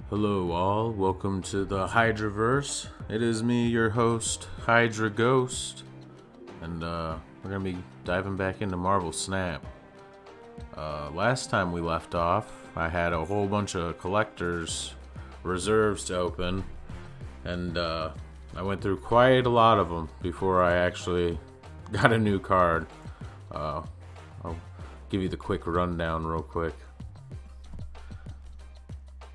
Hello all, welcome to the Hydraverse. It is me, your host, HydraGhost, and we're going to be diving back into Marvel Snap. Last time we left off, I had a whole bunch of collectors' reserves to open, and I went through quite a lot of them before I actually got a new card. I'll give you the quick rundown real quick.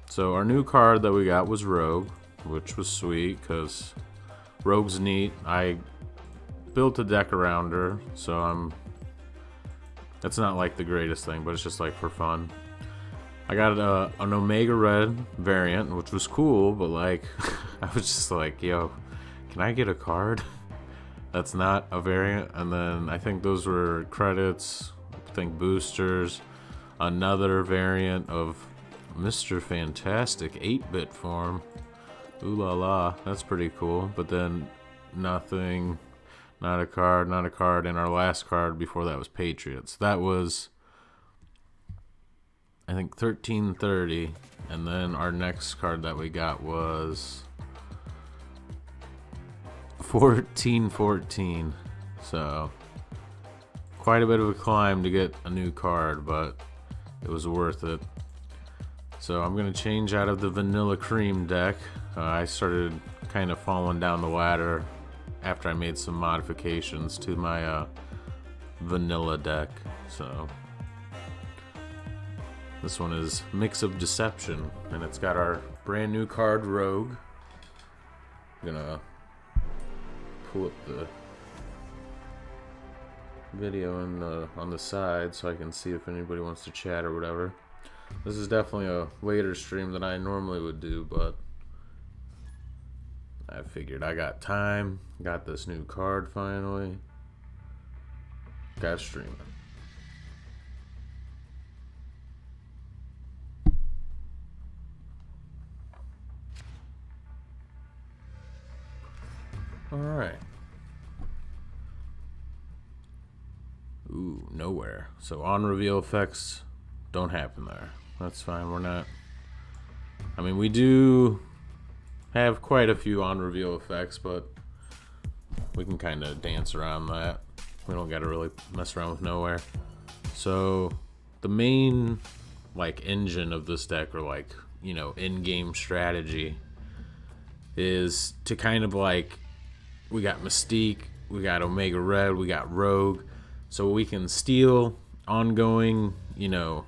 So our new card that we got was Rogue, which was sweet because Rogue's neat. I built a deck around her, so that's not like the greatest thing, but it's just like for fun. I got an Omega Red variant, which was cool, but like I was just like, yo, can I get a card that's not a variant? And then I think those were credits, I think boosters, another variant of Mr. Fantastic 8-bit form. Ooh la la, that's pretty cool. But then nothing, not a card, and our last card before that was Patriots. That was, I think, 1330, and then our next card that we got was 1414. So quite a bit of a climb to get a new card, but it was worth it. So I'm going to change out of the Vanilla Cream deck. I started kind of falling down the ladder after I made some modifications to my Vanilla deck. So this one is Mix of Deception, and it's got our brand new card, Rogue. I'm going to pull up the video on the side so I can see if anybody wants to chat or whatever. This is definitely a later stream than I normally would do, but I figured I got time, got this new card finally, got streaming. Alright. Ooh, nowhere. So on reveal effects don't happen there. That's fine, we're not... I mean, we do have quite a few on reveal effects, but we can kind of dance around that. We don't gotta really mess around with nowhere. So the main like engine of this deck, or like, you know, in-game strategy, is to kind of like, we got Mystique, we got Omega Red, we got Rogue, so we can steal ongoing, you know,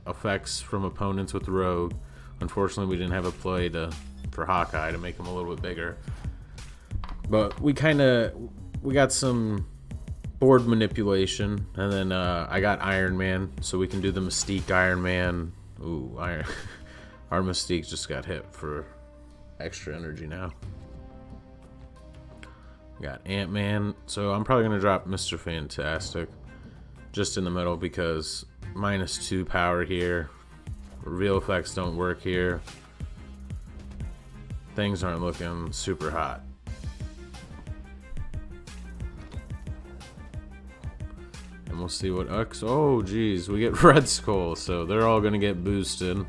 effects from opponents with Rogue. Unfortunately, we didn't have a play for Hawkeye to make him a little bit bigger, but we got some board manipulation, and then I got Iron Man, so we can do the Mystique Iron Man. Ooh, our Mystique just got hit for extra energy now. We got Ant-Man, so I'm probably gonna drop Mr. Fantastic just in the middle because -2 power here. Reveal effects don't work here. Things aren't looking super hot. And we'll see what X. Oh geez, we get Red Skull, so they're all gonna get boosted.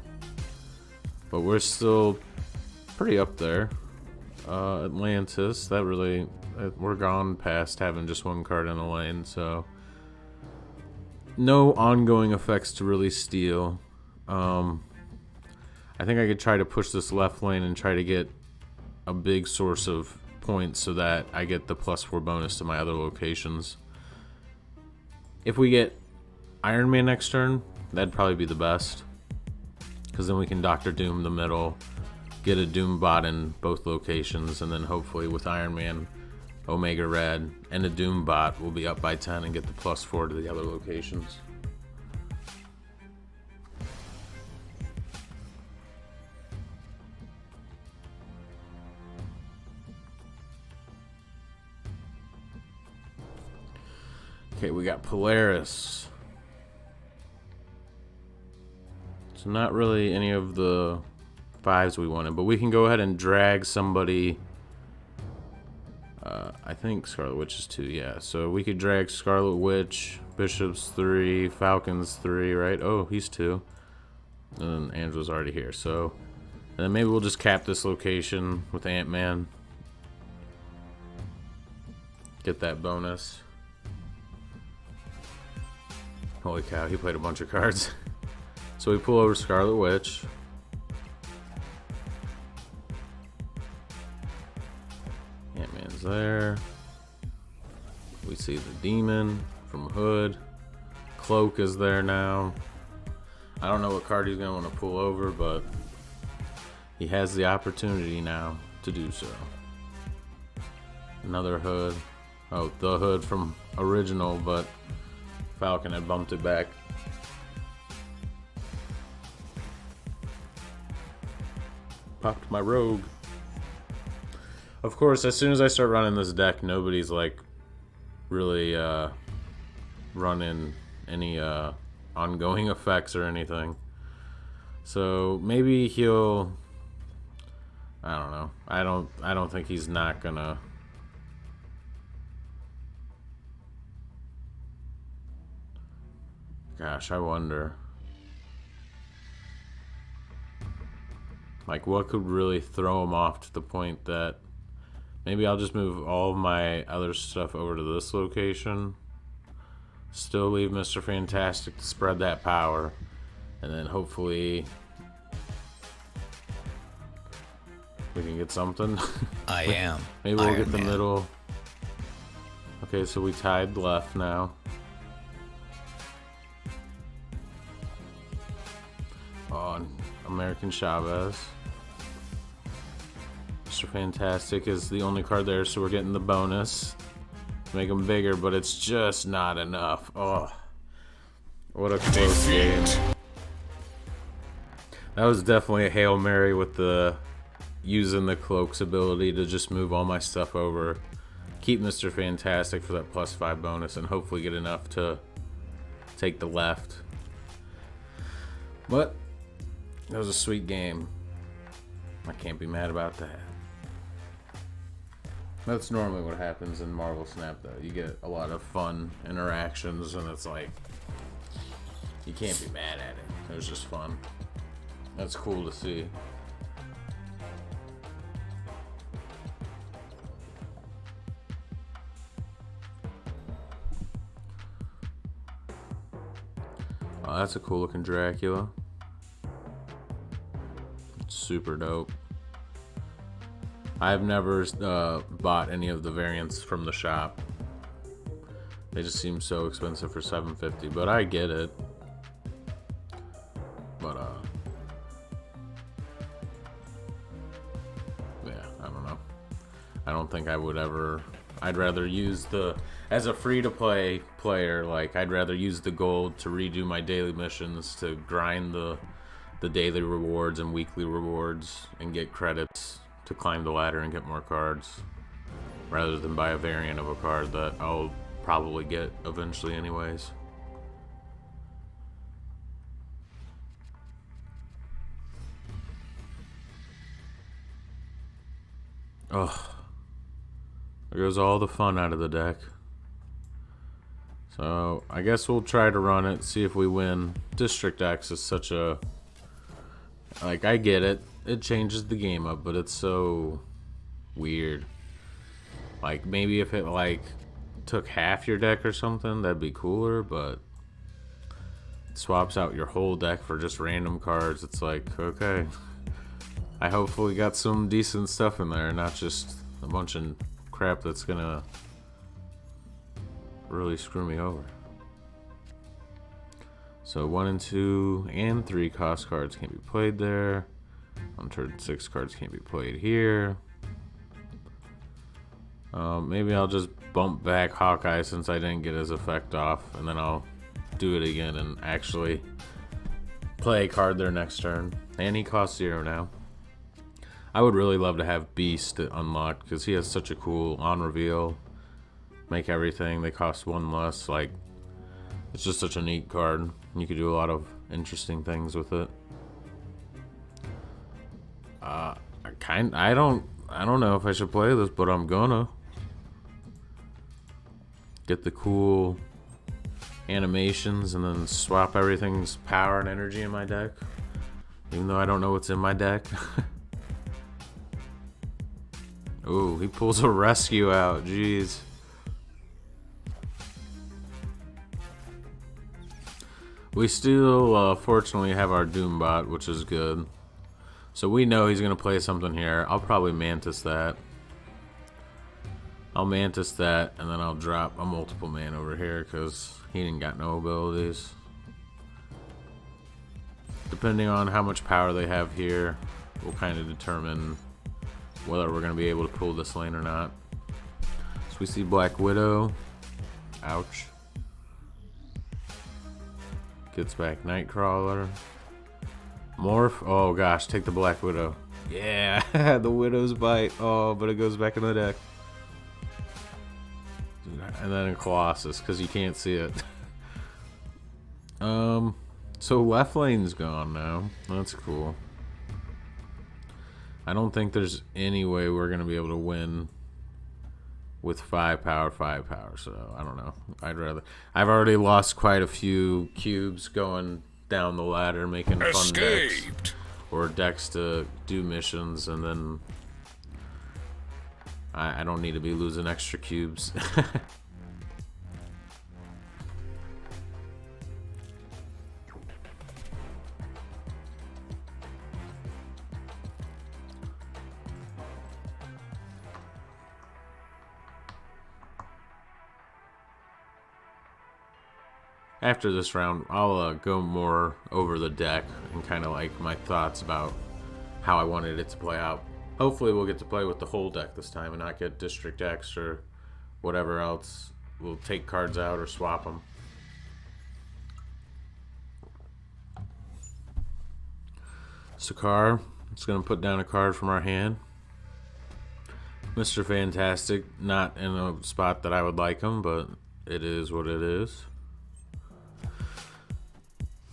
But we're still pretty up there. Atlantis, we're gone past having just one card in the lane, so no ongoing effects to really steal. I think I could try to push this left lane and try to get a big source of points so that I get the +4 bonus to my other locations. If we get Iron Man next turn, that'd probably be the best, because then we can Dr. Doom the middle, get a Doom bot in both locations, and then hopefully with Iron Man, Omega Red, and a Doom bot, we'll be up by 10 and get the +4 to the other locations. Okay, we got Polaris. So not really any of the 5s we wanted, but we can go ahead and drag somebody. I think Scarlet Witch is 2, yeah. So we could drag Scarlet Witch, Bishop's 3, Falcon's 3, right? Oh, he's 2. And then Angela's already here. So And then maybe we'll just cap this location with Ant-Man. Get that bonus. Holy cow, he played a bunch of cards. So we pull over Scarlet Witch. Ant-Man's there. We see the Demon from Hood. Cloak is there now. I don't know what card he's going to want to pull over, but he has the opportunity now to do so. Another Hood. Oh, the Hood from original, but Falcon had bumped it back. Popped my Rogue. Of course, as soon as I start running this deck, nobody's like really running any ongoing effects or anything. So maybe he'll, I don't know. I don't think he's not gonna. Gosh, I wonder. Like, what could really throw him off to the point that maybe I'll just move all of my other stuff over to this location. Still leave Mr. Fantastic to spread that power. And then hopefully we can get something. I am. Maybe we'll Iron get the Man. middle. Okay, so we tied left now. On American Chavez. Mr. Fantastic is the only card there, so we're getting the bonus to make them bigger, but it's just not enough. Oh, what a close game. That was definitely a Hail Mary with the using the Cloak's ability to just move all my stuff over, keep Mr. Fantastic for that +5 bonus, and hopefully get enough to take the left. But that was a sweet game. I can't be mad about that. That's normally what happens in Marvel Snap, though. You get a lot of fun interactions, and it's like, you can't be mad at it. It was just fun. That's cool to see. Oh, that's a cool looking Dracula. Super dope. I've never bought any of the variants from the shop. They just seem so expensive for $750, but I get it. But yeah, I don't know. I don't think I would ever. I'd rather use as a free-to-play player, like I'd rather use the gold to redo my daily missions, to grind the daily rewards and weekly rewards and get credits to climb the ladder and get more cards, rather than buy a variant of a card that I'll probably get eventually anyways. Ugh. There goes all the fun out of the deck. So I guess we'll try to run it, see if we win. District X is such a, like, I get it. It changes the game up, but it's so weird. Like, maybe if it, like, took half your deck or something, that'd be cooler, but it swaps out your whole deck for just random cards. It's like, okay. I hopefully got some decent stuff in there, not just a bunch of crap that's gonna really screw me over. So 1 and 2 and 3 cost cards can't be played there. On turn 6 cards can't be played here. Maybe I'll just bump back Hawkeye since I didn't get his effect off, and then I'll do it again and actually play a card there next turn. And he costs 0 now. I would really love to have Beast unlocked because he has such a cool on reveal. Make everything, they cost 1 less. Like, it's just such a neat card. You could do a lot of interesting things with it. I don't know if I should play this, but I'm gonna get the cool animations and then swap everything's power and energy in my deck. Even though I don't know what's in my deck. Ooh, he pulls a rescue out. Jeez. We still, fortunately, have our Doombot, which is good. So we know he's going to play something here. I'll probably Mantis that. I'll Mantis that, and then I'll drop a multiple man over here because he ain't got no abilities. Depending on how much power they have here, will kind of determine whether we're going to be able to pull this lane or not. So we see Black Widow. Ouch. Gets back Nightcrawler. Morph. Oh gosh, take the Black Widow. Yeah, the Widow's Bite. Oh, but it goes back in the deck. And then a Colossus, because you can't see it. So left lane's gone now. That's cool. I don't think there's any way we're going to be able to win with 5 power, so I don't know. I've already lost quite a few cubes going down the ladder, making fun decks. Or decks to do missions, and then I don't need to be losing extra cubes. After this round, I'll go more over the deck and kind of like my thoughts about how I wanted it to play out. Hopefully we'll get to play with the whole deck this time and not get District X or whatever else. We'll take cards out or swap them. Sakar, it's going to put down a card from our hand. Mr. Fantastic, not in a spot that I would like him, but it is what it is.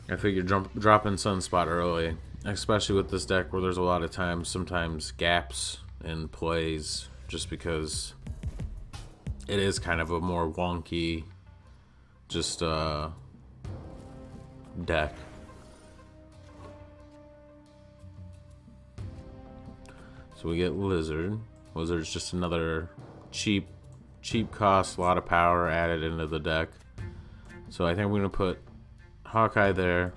I figured dropping Sunspot early, especially with this deck where there's a lot of times, sometimes gaps in plays, just because it is kind of a more wonky, just deck. So we get Lizard. Lizard's just another cheap cost, a lot of power added into the deck. So I think we're gonna put Hawkeye there.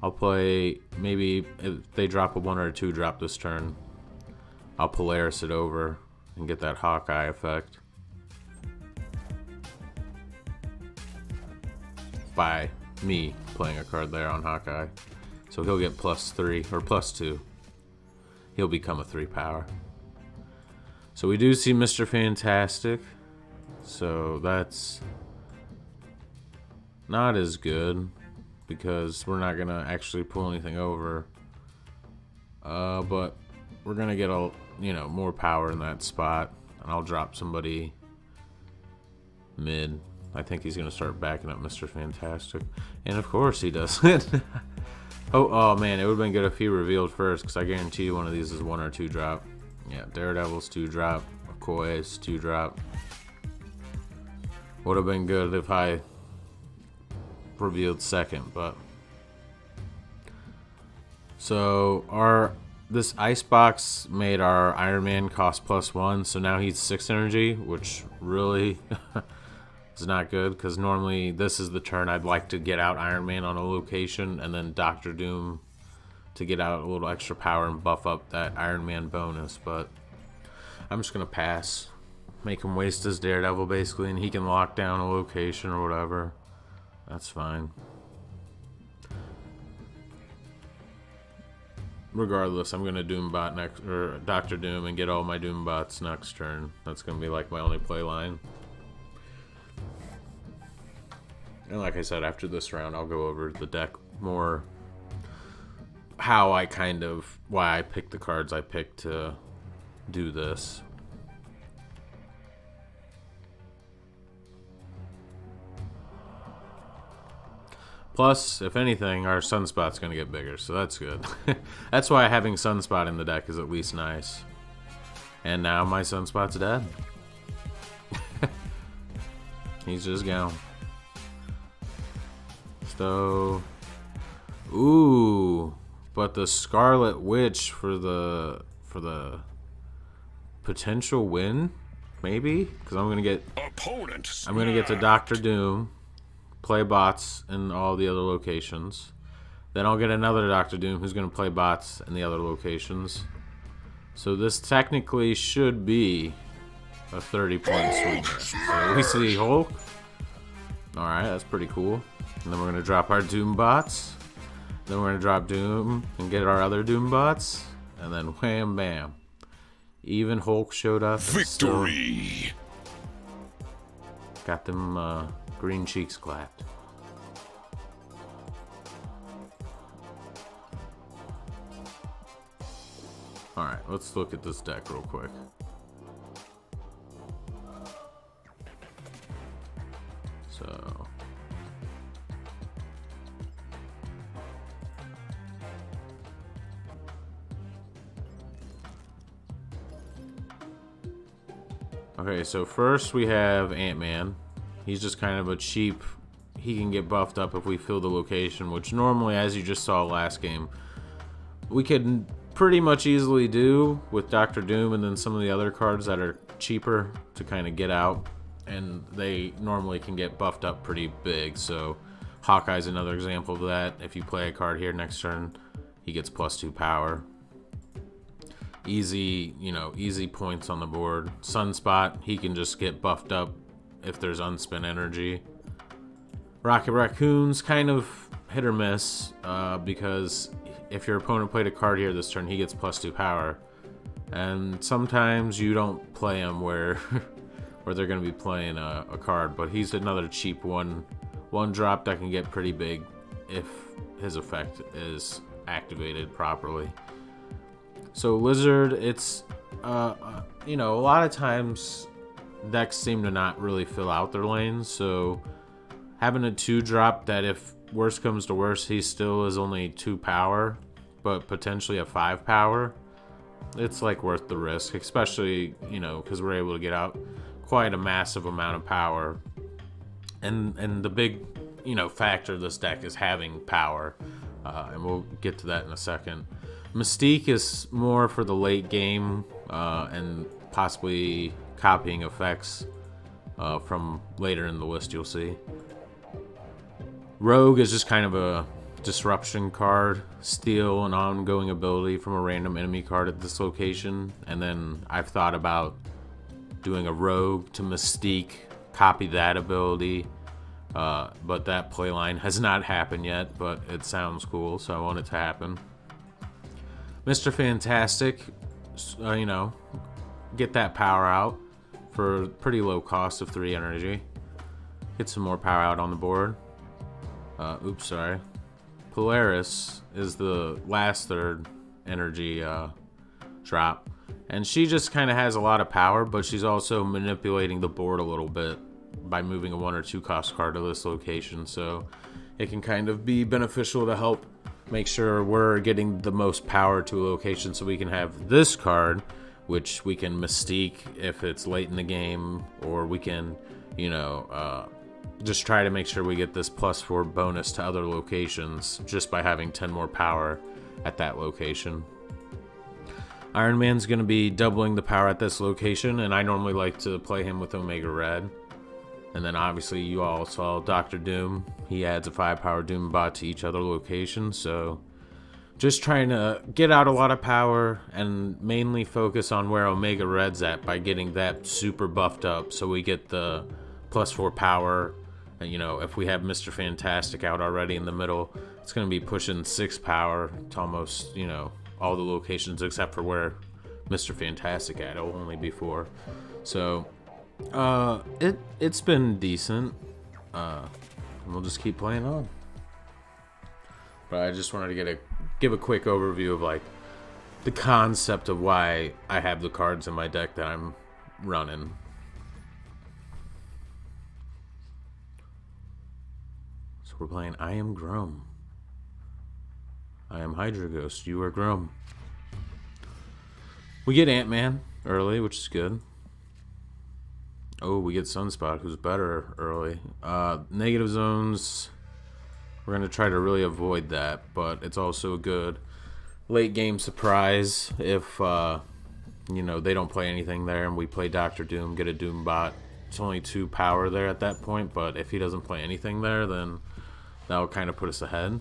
I'll play, maybe if they drop a 1 or a 2 drop this turn, I'll Polaris it over and get that Hawkeye effect by me playing a card there on Hawkeye. So he'll get +3 or +2. He'll become a 3 power. So we do see Mr. Fantastic. So that's not as good because we're not gonna actually pull anything over, but we're gonna get more power in that spot, and I'll drop somebody mid. I think he's gonna start backing up Mr. Fantastic, and of course he doesn't. oh man, it would have been good if he revealed first, because I guarantee you one of these is 1 or 2 drop. Yeah, Daredevil's 2 drop, Okoye's 2 drop. Would have been good if I revealed second, but so this icebox made our Iron Man cost +1, so now he's 6 energy, which really is not good, because normally this is the turn I'd like to get out Iron Man on a location and then Dr. Doom to get out a little extra power and buff up that Iron Man bonus, but I'm just gonna pass, make him waste his Daredevil basically, and he can lock down a location or whatever. That's fine. Regardless, I'm gonna Doombot next, or Dr. Doom, and get all my Doombots next turn. That's gonna be like my only play line. And like I said, after this round, I'll go over the deck more, why I picked the cards I picked to do this. Plus, if anything, our Sunspot's going to get bigger, so that's good. That's why having Sunspot in the deck is at least nice. And now my Sunspot's dead. He's just gone. So, ooh, but the Scarlet Witch for the potential win, maybe, because I'm gonna get to Doctor Doom, play bots in all the other locations. Then I'll get another Doctor Doom who's gonna play bots in the other locations. So this technically should be a 30-point swing here. So we see Hulk. Alright, that's pretty cool. And then we're going to drop our Doom bots. Then we're going to drop Doom and get our other Doom bots. And then wham bam. Even Hulk showed up. Victory! Got them green cheeks clapped. Alright, let's look at this deck real quick. So okay, so first we have Ant-Man. He's just kind of a cheap, he can get buffed up if we fill the location, which normally, as you just saw last game, we could pretty much easily do with Doctor Doom and then some of the other cards that are cheaper to kind of get out, and they normally can get buffed up pretty big. So Hawkeye's another example of that. If you play a card here next turn, he gets +2 power. Easy, you know, easy points on the board. Sunspot, he can just get buffed up if there's unspent energy. Rocket Raccoon's kind of hit or miss because if your opponent played a card here this turn, he gets +2 power. And sometimes you don't play him where where they're going to be playing a card, but he's another cheap one drop that can get pretty big if his effect is activated properly. So Lizard, it's you know, a lot of times decks seem to not really fill out their lanes, so having a 2-drop that if worst comes to worst, he still is only 2 power, but potentially a 5 power, it's like worth the risk, especially, you know, because we're able to get out quite a massive amount of power. And the big, you know, factor of this deck is having power, and we'll get to that in a second. Mystique is more for the late game and possibly copying effects from later in the list, you'll see. Rogue is just kind of a disruption card, steal an ongoing ability from a random enemy card at this location, and then I've thought about doing a Rogue to Mystique, copy that ability, but that playline has not happened yet, but it sounds cool, so I want it to happen. Mr. Fantastic, you know, get that power out for pretty low cost of 3 energy. Get some more power out on the board. Oops, sorry. Polaris is the last 3rd energy drop. And she just kind of has a lot of power, but she's also manipulating the board a little bit by moving a 1 or 2 cost card to this location. So it can kind of be beneficial to help make sure we're getting the most power to a location so we can have this card, which we can Mystique if it's late in the game, or we can, you know, just try to make sure we get this +4 bonus to other locations just by having 10 more power at that location. Iron Man's going to be doubling the power at this location, and I normally like to play him with Omega Red. And then obviously you all saw Doctor Doom. He adds a 5 power Doom bot to each other location, so just trying to get out a lot of power and mainly focus on where Omega Red's at by getting that super buffed up so we get the +4 power. And, you know, if we have Mr. Fantastic out already in the middle, it's going to be pushing 6 power to almost, you know, all the locations except for where Mr. Fantastic at. It'll only be 4. So it's been decent. We'll just keep playing on. But I just wanted to give a quick overview of like the concept of why I have the cards in my deck that I'm running. So we're playing I Am Grum. I am HydraGhost. You are Grum. We get Ant-Man early, which is good. Oh, we get Sunspot, who's better early. Negative zones, we're going to try to really avoid that, but it's also good. late game surprise if you know, they don't play anything there and we play Dr. Doom, get a Doom bot. It's only 2 power there at that point, but if he doesn't play anything there, then that'll kind of put us ahead.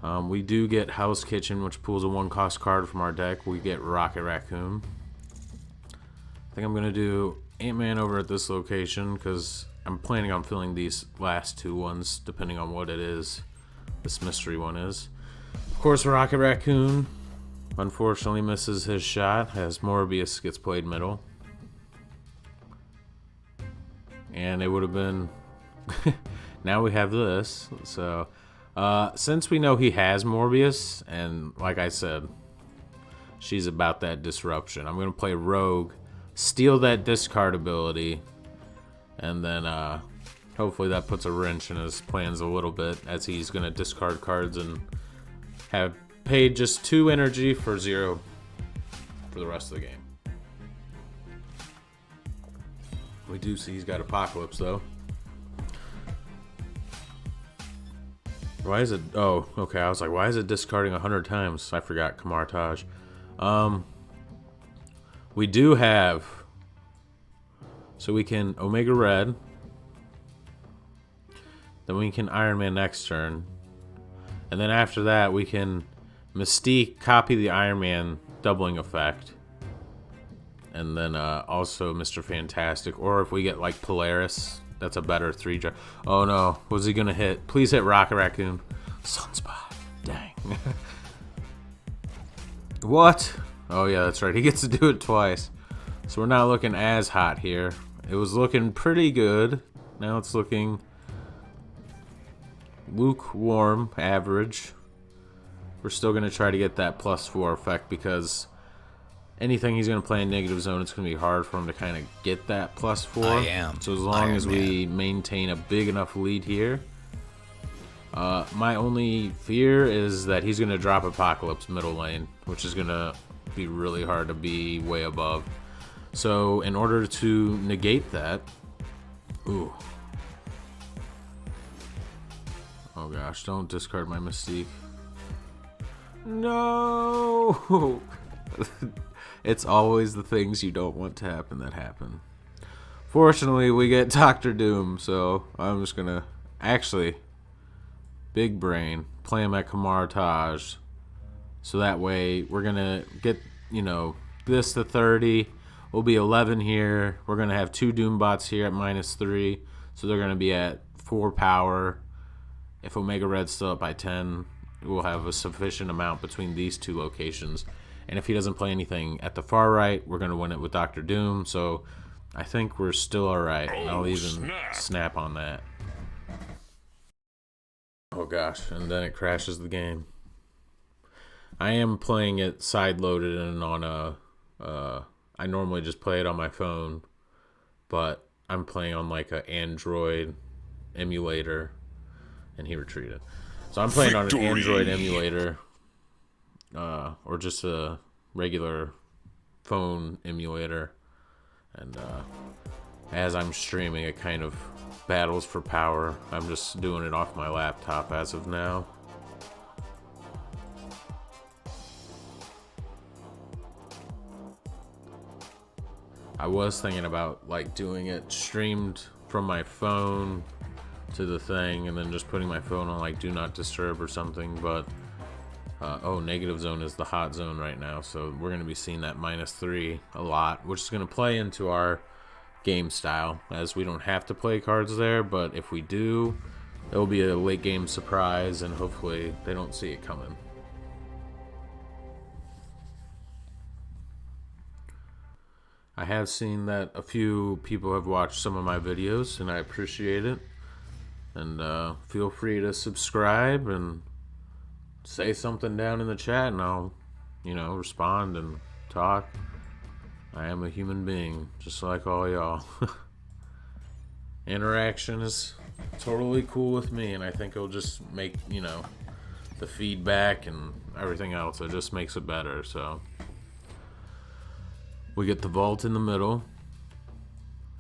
We do get House Kitchen, which pulls a 1-cost card from our deck. We get Rocket Raccoon. I think I'm going to do Ant-Man over at this location because I'm planning on filling these last 2 ones, depending on what it is this mystery one is. Of course, Rocket Raccoon unfortunately misses his shot as Morbius gets played middle. And it would have been... now we have this. So, since we know he has Morbius, and like I said, she's about that disruption, I'm going to play Rogue, steal that discard ability, and then hopefully that puts a wrench in his plans a little bit, as he's going to discard cards and have paid just 2 energy for 0 for the rest of the game. We do see he's got Apocalypse though. Why is it? Oh, okay. I was like, why is it discarding 100 times? I forgot Kamartage. We do have, so we can Omega Red. Then we can Iron Man next turn. And then after that, we can Mystique, copy the Iron Man doubling effect. And then also Mr. Fantastic. Or if we get like Polaris, that's a better 3-drop. Oh no, was he gonna hit? Please hit Rocket Raccoon. Sunspot. Dang. What? Oh yeah, that's right. He gets to do it twice. So we're not looking as hot here. It was looking pretty good. Now it's looking lukewarm, average. We're still going to try to get that +4 effect because anything he's going to play in negative zone, it's going to be hard for him to kind of get that +4. I am so as long as we maintain a big enough lead here. My only fear is that he's going to drop Apocalypse middle lane, which is going to be really hard to be way above. So in order to negate that... Ooh. Oh gosh, don't discard my Mystique. No! It's always the things you don't want to happen that happen. Fortunately, we get Dr. Doom, so I'm just gonna... Actually, big brain, play him at Kamartage. So that way, we're gonna get, you know, this to 30. We'll be 11 here. We're gonna have 2 Doom bots here at -3. So they're gonna be at 4 power. If Omega Red's still up by 10, we'll have a sufficient amount between these 2 locations. And if he doesn't play anything at the far right, we're going to win it with Dr. Doom. So I think we're still alright. I'll even snap on that. Oh gosh, and then it crashes the game. I am playing it side-loaded and on a... I normally just play it on my phone, but I'm playing on like an Android emulator. And he retreated. So I'm playing on an Android emulator, or just a regular phone emulator. And as I'm streaming, it kind of battles for power. I'm just doing it off my laptop as of now. I was thinking about like doing it streamed from my phone to the thing and then just putting my phone on like do not disturb or something, but oh, negative zone is the hot zone right now, so we're going to be seeing that -3 a lot, which is going to play into our game style, as we don't have to play cards there, but if we do, it'll be a late game surprise and hopefully they don't see it coming. I have seen that a few people have watched some of my videos and I appreciate it. And feel free to subscribe and say something down in the chat and I'll, you know, respond and talk. I am a human being, just like all y'all. Interaction is totally cool with me, and I think it'll just make, you know, the feedback and everything else, it just makes it better. So we get the vault in the middle.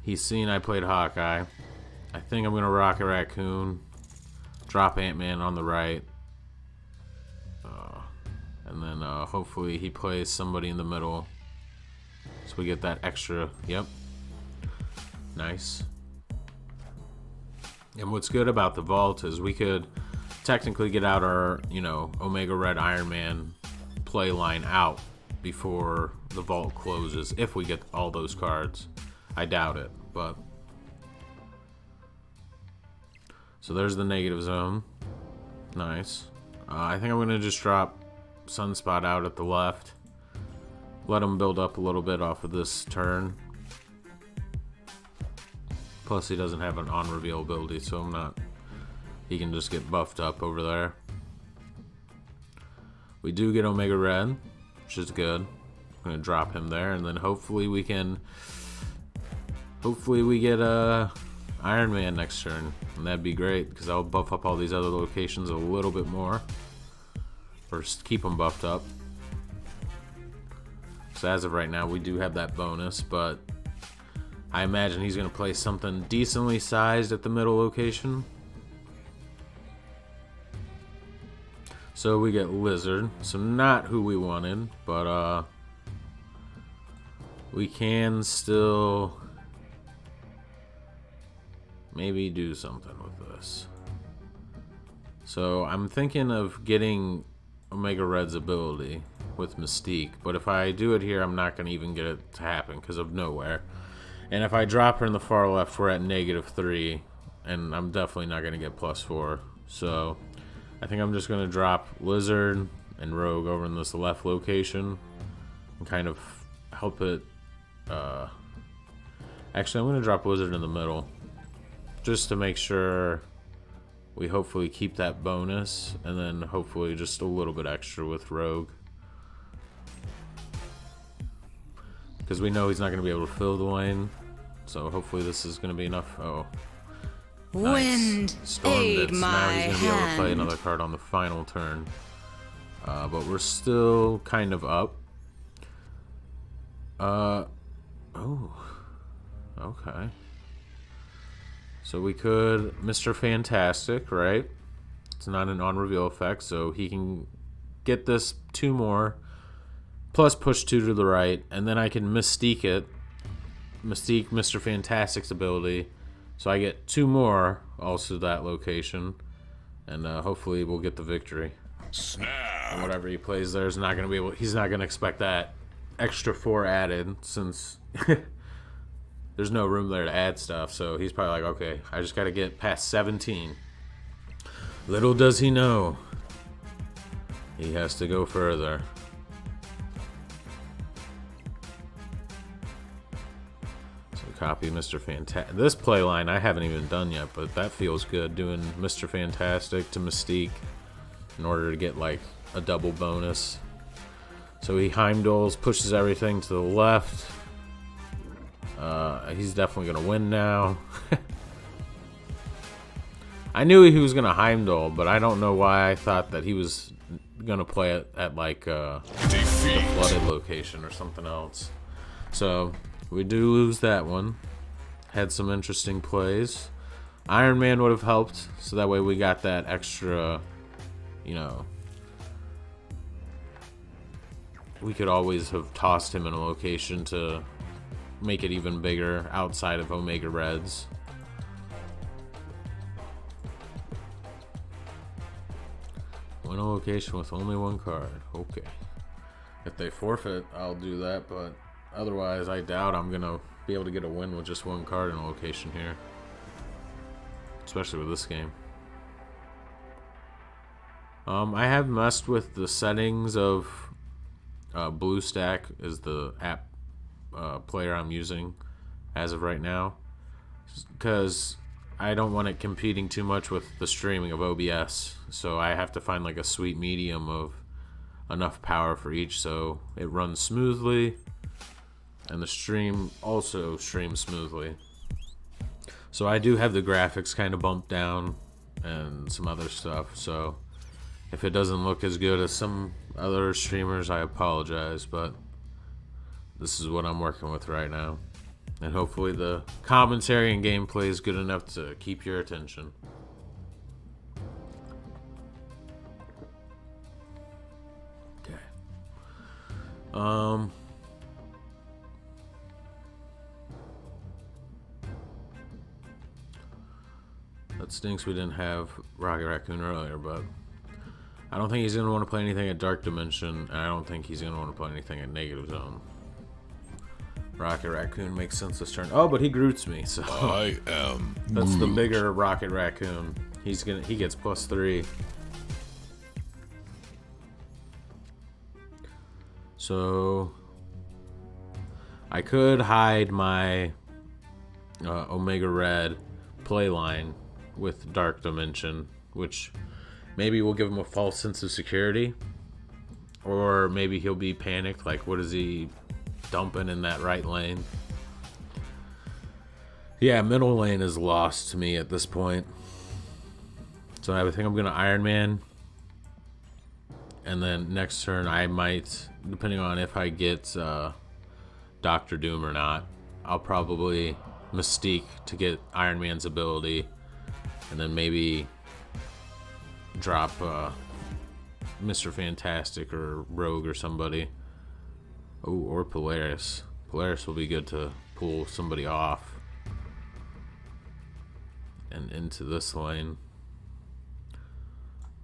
He's seen I played Hawkeye. I think I'm going to Rocket Raccoon, drop Ant-Man on the right, And then hopefully he plays somebody in the middle. So we get that extra. Yep. Nice. And what's good about the vault is we could technically get out our, you know, Omega Red Iron Man play line out before the vault closes if we get all those cards. I doubt it, but so there's the negative zone. Nice. I think I'm gonna just drop Sunspot out at the left, let him build up a little bit off of this turn. Plus he doesn't have an on reveal ability, so he can just get buffed up over there. We do get Omega Red, which is good. I'm gonna drop him there, and then hopefully we get Iron Man next turn, and that'd be great because I'll buff up all these other locations a little bit more, or just keep them buffed up. So as of right now, we do have that bonus, but I imagine he's gonna play something decently sized at the middle location. So we get Lizard, so not who we wanted, but we can still maybe do something with this. So I'm thinking of getting Omega Red's ability with Mystique, but if I do it here, I'm not going to even get it to happen because of nowhere. And if I drop her in the far left, we're at -3, and I'm definitely not going to get +4. So I think I'm just going to drop Lizard and Rogue over in this left location and kind of help it. Actually, I'm going to drop Lizard in the middle just to make sure we hopefully keep that bonus, and then hopefully just a little bit extra with Rogue. Because we know he's not going to be able to fill the lane, so hopefully this is going to be enough. Oh, nice. Wind Stormed aid it, so my now he's going to be able to play hand. another card on the final turn. But we're still kind of up. Oh, okay. So we could Mr. Fantastic, right? It's not an on-reveal effect, so he can get this 2 more, plus push 2 to the right, and then I can Mystique it. Mystique Mr. Fantastic's ability, so I get 2 more also that location, and hopefully we'll get the victory. And whatever he plays there is not going to be able. He's not going to expect that extra 4 added, since there's no room there to add stuff. So he's probably like, okay, I just got to get past 17. Little does he know, he has to go further. So copy Mr. Fantastic. This play line I haven't even done yet, but that feels good, doing Mr. Fantastic to Mystique in order to get like a double bonus. So he Heimdalls, pushes everything to the left. He's definitely gonna win now. I knew he was gonna Heimdall, but I don't know why I thought that he was gonna play it at like the flooded location or something else. So we do lose that one. Had some interesting plays. Iron Man would have helped, so that way we got that extra, you know. We could always have tossed him in a location to make it even bigger outside of Omega Reds. Win a location with only 1 card. Okay. If they forfeit, I'll do that, but otherwise I doubt I'm going to be able to get a win with just 1 card in a location here. Especially with this game. I have messed with the settings of BlueStack is the app player I'm using as of right now, because I don't want it competing too much with the streaming of OBS, so I have to find like a sweet medium of enough power for each so it runs smoothly and the stream also streams smoothly. So I do have the graphics kind of bumped down and some other stuff, so if it doesn't look as good as some other streamers, I apologize, but this is what I'm working with right now. And hopefully the commentary and gameplay is good enough to keep your attention. Okay. Um, that stinks we didn't have Rocket Raccoon earlier, but I don't think he's going to want to play anything at Dark Dimension, and I don't think he's going to want to play anything at Negative Zone. Rocket Raccoon makes sense this turn. Oh, but he Groots me, so I am that's Groot. the bigger Rocket Raccoon. He gets +3. So I could hide my Omega Red playline with Dark Dimension, which maybe will give him a false sense of security, or maybe he'll be panicked. Like, what is he dumping in that right lane? Yeah, middle lane is lost to me at this point. So I think I'm gonna Iron Man, and then next turn I might, depending on if I get Doctor Doom or not, I'll probably Mystique to get Iron Man's ability, and then maybe drop Mr. Fantastic or Rogue or somebody. Oh, or Polaris. Polaris will be good to pull somebody off and into this lane.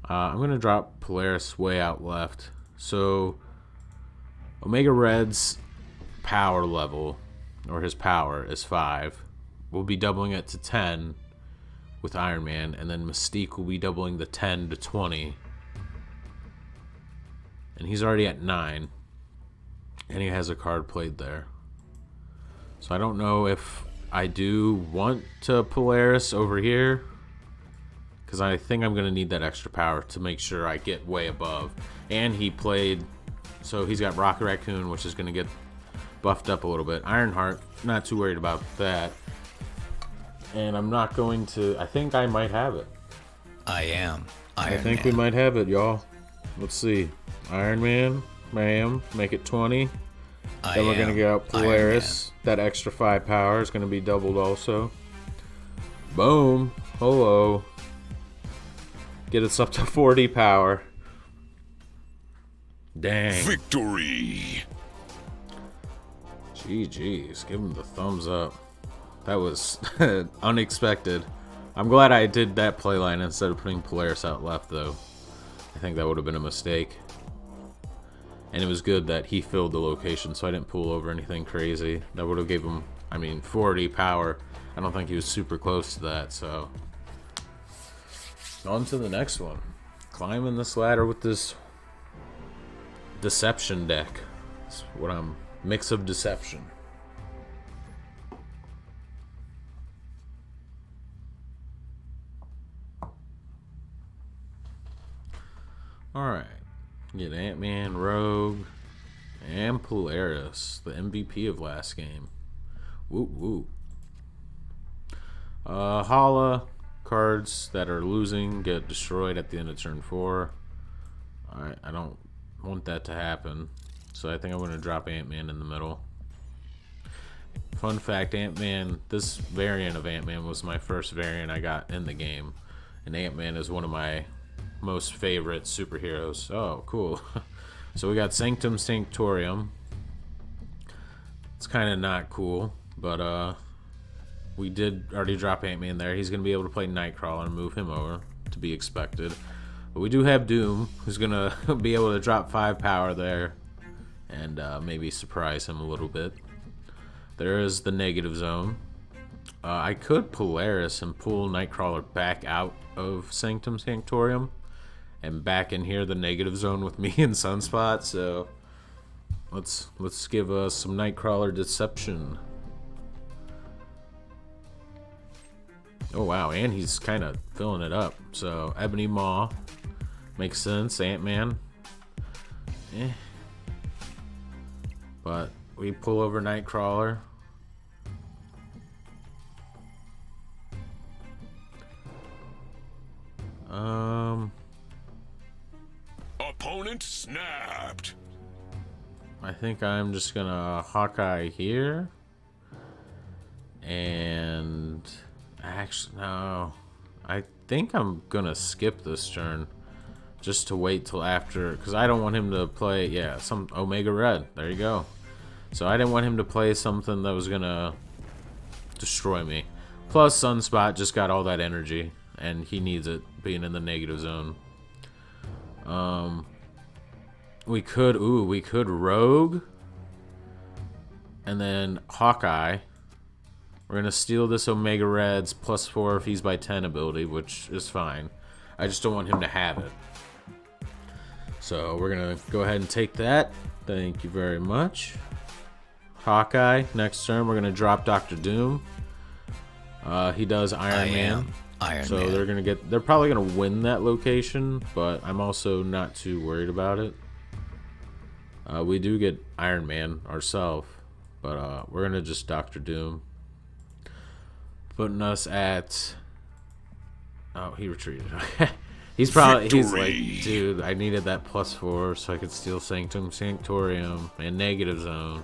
I'm going to drop Polaris way out left. So Omega Red's power level, or his power, is 5. We'll be doubling it to 10 with Iron Man, and then Mystique will be doubling the 10 to 20. And he's already at 9. And he has a card played there. So I don't know if I do want to Polaris over here, because I think I'm going to need that extra power to make sure I get way above. And he played, so he's got Rocket Raccoon, which is going to get buffed up a little bit. Ironheart, not too worried about that. And I'm not going to, I think I might have it. I am Iron I think Man. we might have it, y'all. Let's see. Iron Man, bam, make it 20. Then we're going to get out Polaris. That extra 5 power is going to be doubled also. Boom. Hello. Get us up to 40 power. Dang. Victory. GG's. Give him the thumbs up. That was unexpected. I'm glad I did that playline instead of putting Polaris out left, though. I think that would have been a mistake. And it was good that he filled the location, so I didn't pull over anything crazy. That would have gave him, 40 power. I don't think he was super close to that, so. On to the next one. Climbing this ladder with this Deception deck. That's what I'm, mix of Deception. Alright. Get Ant-Man, Rogue, and Polaris, the MVP of last game. Woo woo. Hala cards that are losing get destroyed at the end of turn 4. Alright, I don't want that to happen, so I think I'm going to drop Ant-Man in the middle. Fun fact, Ant-Man, this variant of Ant-Man was my first variant I got in the game, and Ant-Man is one of my most favorite superheroes. Oh, cool. So we got Sanctum Sanctorium. It's kind of not cool, but we did already drop Ant-Man there. He's going to be able to play Nightcrawler and move him over, to be expected. But we do have Doom, who's going to be able to drop 5 power there and maybe surprise him a little bit. There is the Negative Zone. I could Polaris and pull Nightcrawler back out of Sanctum Sanctorium and back in here the Negative Zone with me and Sunspot. So let's give us some Nightcrawler Deception. Oh wow, and he's kind of filling it up. So Ebony Maw makes sense. Ant-Man, but we pull over Nightcrawler. Opponent snapped. I think I'm just gonna Hawkeye here. And actually, no. I think I'm gonna skip this turn. just to wait till after, because I don't want him to play, yeah, some Omega Red. There you go. So I didn't want him to play something that was gonna destroy me. Plus, Sunspot just got all that energy, and he needs it, being in the negative zone. We could Rogue, and then Hawkeye. We're gonna steal this Omega Red's +4 if he's by 10 ability, which is fine. I just don't want him to have it. So we're gonna go ahead and take that. Thank you very much. Hawkeye, next turn we're gonna drop Dr. Doom. He does Iron Man. So they're probably gonna win that location, but I'm also not too worried about it. We do get Iron Man ourselves, but we're gonna just Dr. Doom. Putting us at... Oh, he retreated. He's like, dude, I needed that +4 so I could steal Sanctum Sanctorium and Negative Zone.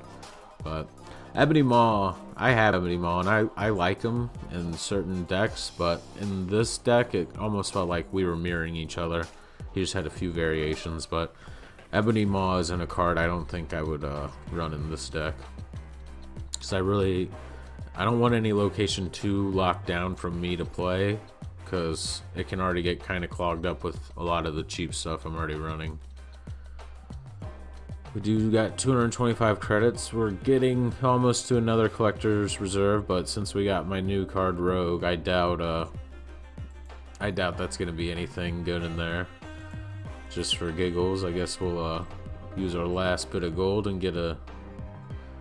But Ebony Maw, I have Ebony Maw, and I like him in certain decks, but in this deck, it almost felt like we were mirroring each other. He just had a few variations, but Ebony Maw isn't a card I don't think I would run in this deck. Because I don't want any location 2 locked down from me to play, because it can already get kind of clogged up with a lot of the cheap stuff I'm already running. We do got 225 credits. We're getting almost to another collector's reserve, but since we got my new card Rogue, I doubt that's gonna be anything good in there. Just for giggles, I guess we'll use our last bit of gold and get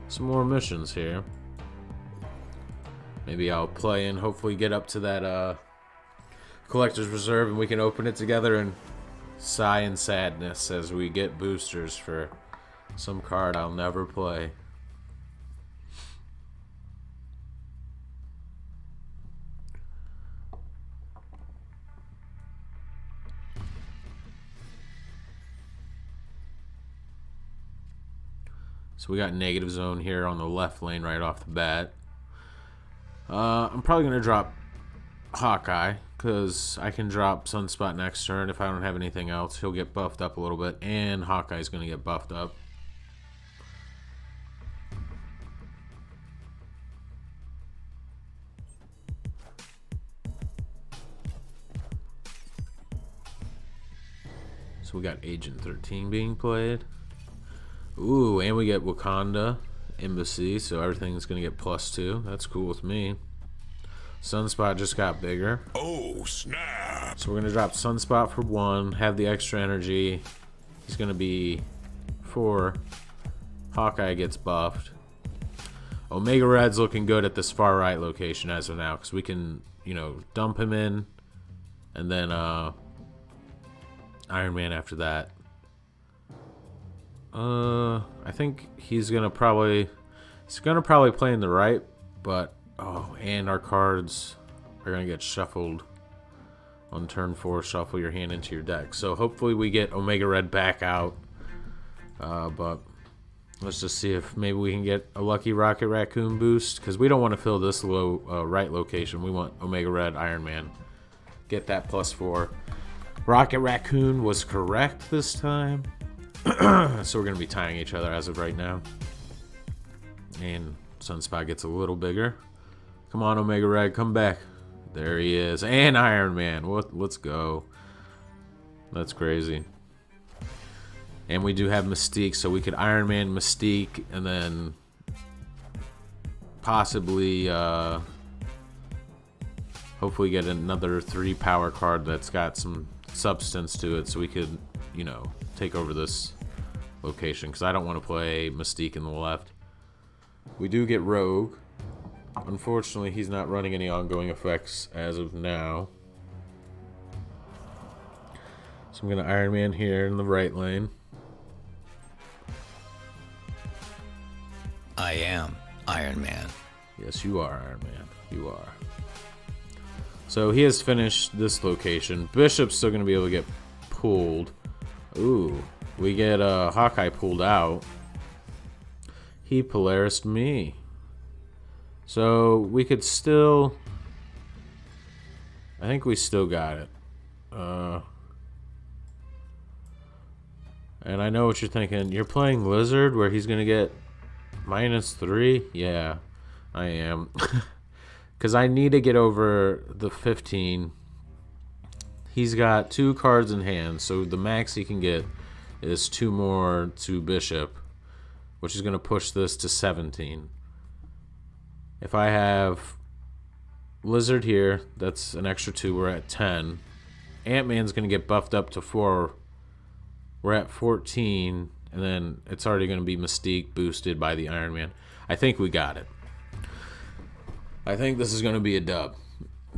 some more missions here. Maybe I'll play and hopefully get up to that collector's reserve and we can open it together and sigh in sadness as we get boosters for some card I'll never play. So we got Negative Zone here on the left lane right off the bat. I'm probably going to drop Hawkeye, because I can drop Sunspot next turn. If I don't have anything else, he'll get buffed up a little bit, and Hawkeye's going to get buffed up. So we got Agent 13 being played. Ooh, and we get Wakanda Embassy, so everything's going to get +2. That's cool with me. Sunspot just got bigger. Oh, snap! So we're going to drop Sunspot for 1, have the extra energy. He's going to be 4. Hawkeye gets buffed. Omega Red's looking good at this far right location as of now, because we can, dump him in, and then Iron Man after that. I think he's gonna probably play in the right, but and our cards are gonna get shuffled on turn 4. Shuffle your hand into your deck. So hopefully we get Omega Red back out. But let's just see if maybe we can get a lucky Rocket Raccoon boost, because we don't want to fill this low right location. We want Omega Red, Iron Man, get that +4. Rocket Raccoon was correct this time. So we're going to be tying each other as of right now. And Sunspot gets a little bigger. Come on, Omega Red, come back. There he is. And Iron Man. Let's go. That's crazy. And we do have Mystique, so we could Iron Man Mystique and then possibly hopefully get another 3 power card that's got some substance to it, so we could, take over this location, because I don't want to play Mystique in the left. We do get Rogue. Unfortunately, he's not running any ongoing effects as of now. So I'm going to Iron Man here in the right lane. I am Iron Man. Yes, you are Iron Man. You are. So he has finished this location. Bishop's still going to be able to get pulled. Ooh, we get Hawkeye pulled out. He Polarised me. So we could still... I think we still got it. And I know what you're thinking. You're playing Lizard where he's going to get -3? Yeah, I am. Because I need to get over the 15. He's got 2 cards in hand, so the max he can get is 2 more to Bishop, which is going to push this to 17. If I have Lizard here, that's an extra 2. We're at 10. Ant-Man's going to get buffed up to 4. We're at 14, and then it's already going to be Mystique boosted by the Iron Man. I think we got it. I think this is going to be a dub,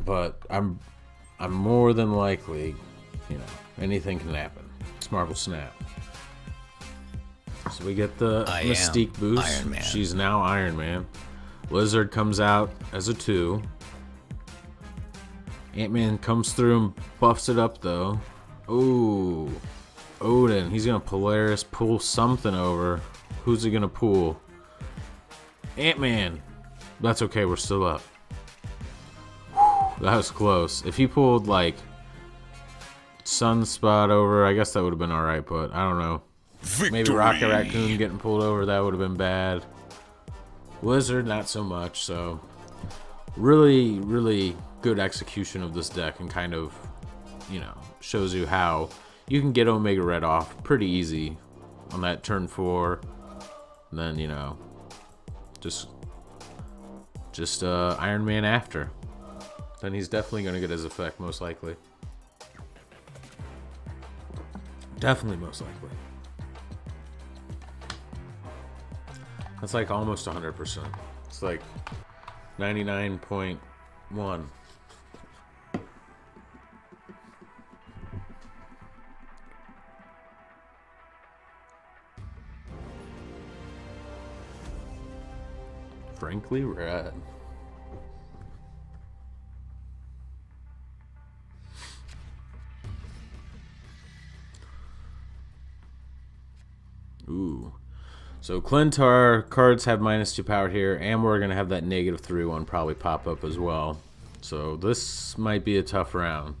but I'm more than likely, anything can happen. It's Marvel Snap. So we get the Mystique boost. Iron Man. She's now Iron Man. Lizard comes out as a 2. Ant-Man comes through and buffs it up, though. Ooh. Odin. He's going to Polaris pull something over. Who's he going to pull? Ant-Man. That's okay. We're still up. Whew, that was close. If he pulled, like, Sunspot over, I guess that would have been alright, but I don't know. Victory. Maybe Rocket Raccoon getting pulled over, that would have been bad. Lizard, not so much, so really, really good execution of this deck and kind of, shows you how you can get Omega Red off pretty easy on that turn 4. And then, just Iron Man after. Then he's definitely going to get his effect, most likely. Definitely most likely. That's like almost 100%. It's like 99.1. Frankly rad. Ooh. So Clintar cards have -2 power here, and we're going to have that -3 one probably pop up as well. So this might be a tough round.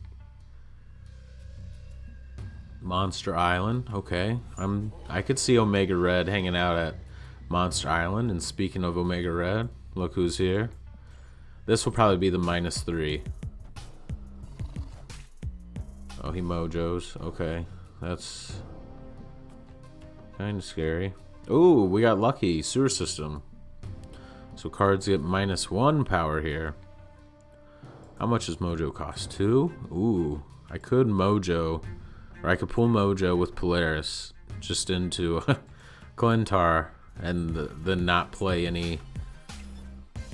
Monster Island, okay. I could see Omega Red hanging out at Monster Island. And speaking of Omega Red, look who's here. This will probably be the -3. Oh, he mojos. Okay, that's kind of scary. Ooh, we got lucky. Sewer system. So cards get -1 power here. How much does Mojo cost? 2? Ooh, I could Mojo, or I could pull Mojo with Polaris just into Clintar and then not play any.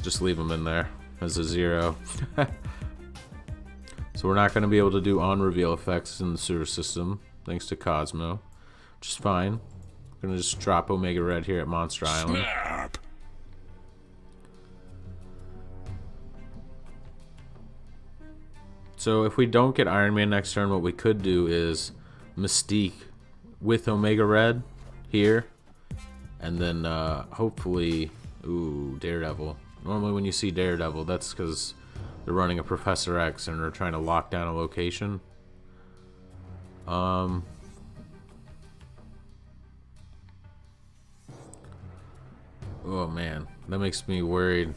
Just leave him in there as a 0. So we're not going to be able to do on-reveal effects in the sewer system, thanks to Cosmo, which is fine. We're going to just drop Omega Red here at Monster Island. Snap. So if we don't get Iron Man next turn, what we could do is Mystique with Omega Red here. And then hopefully, ooh, Daredevil. Normally when you see Daredevil, that's because they're running a Professor X and they're trying to lock down a location. Oh man, that makes me worried.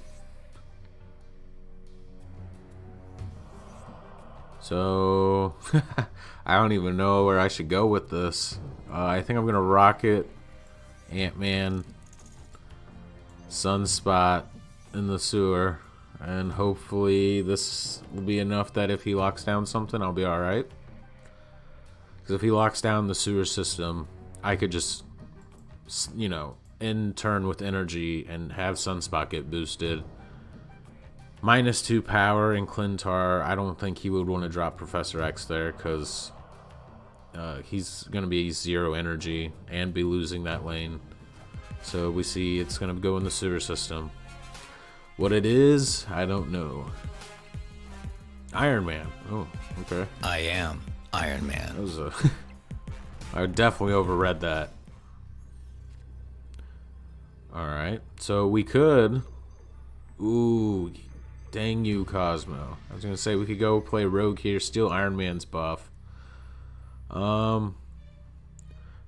So, I don't even know where I should go with this. I think I'm going to Rocket, Ant-Man, Sunspot in the sewer. And hopefully this will be enough that if he locks down something, I'll be alright. Because if he locks down the sewer system, I could just, end turn with energy and have Sunspot get boosted. -2 power in Clintar. I don't think he would want to drop Professor X there because he's going to be 0 energy and be losing that lane. So we see it's going to go in the sewer system. What it is, I don't know. Iron Man. Oh, okay. I am Iron Man. That was I definitely overread that. Alright, so we could... Ooh, dang you, Cosmo. I was going to say we could go play Rogue here, steal Iron Man's buff.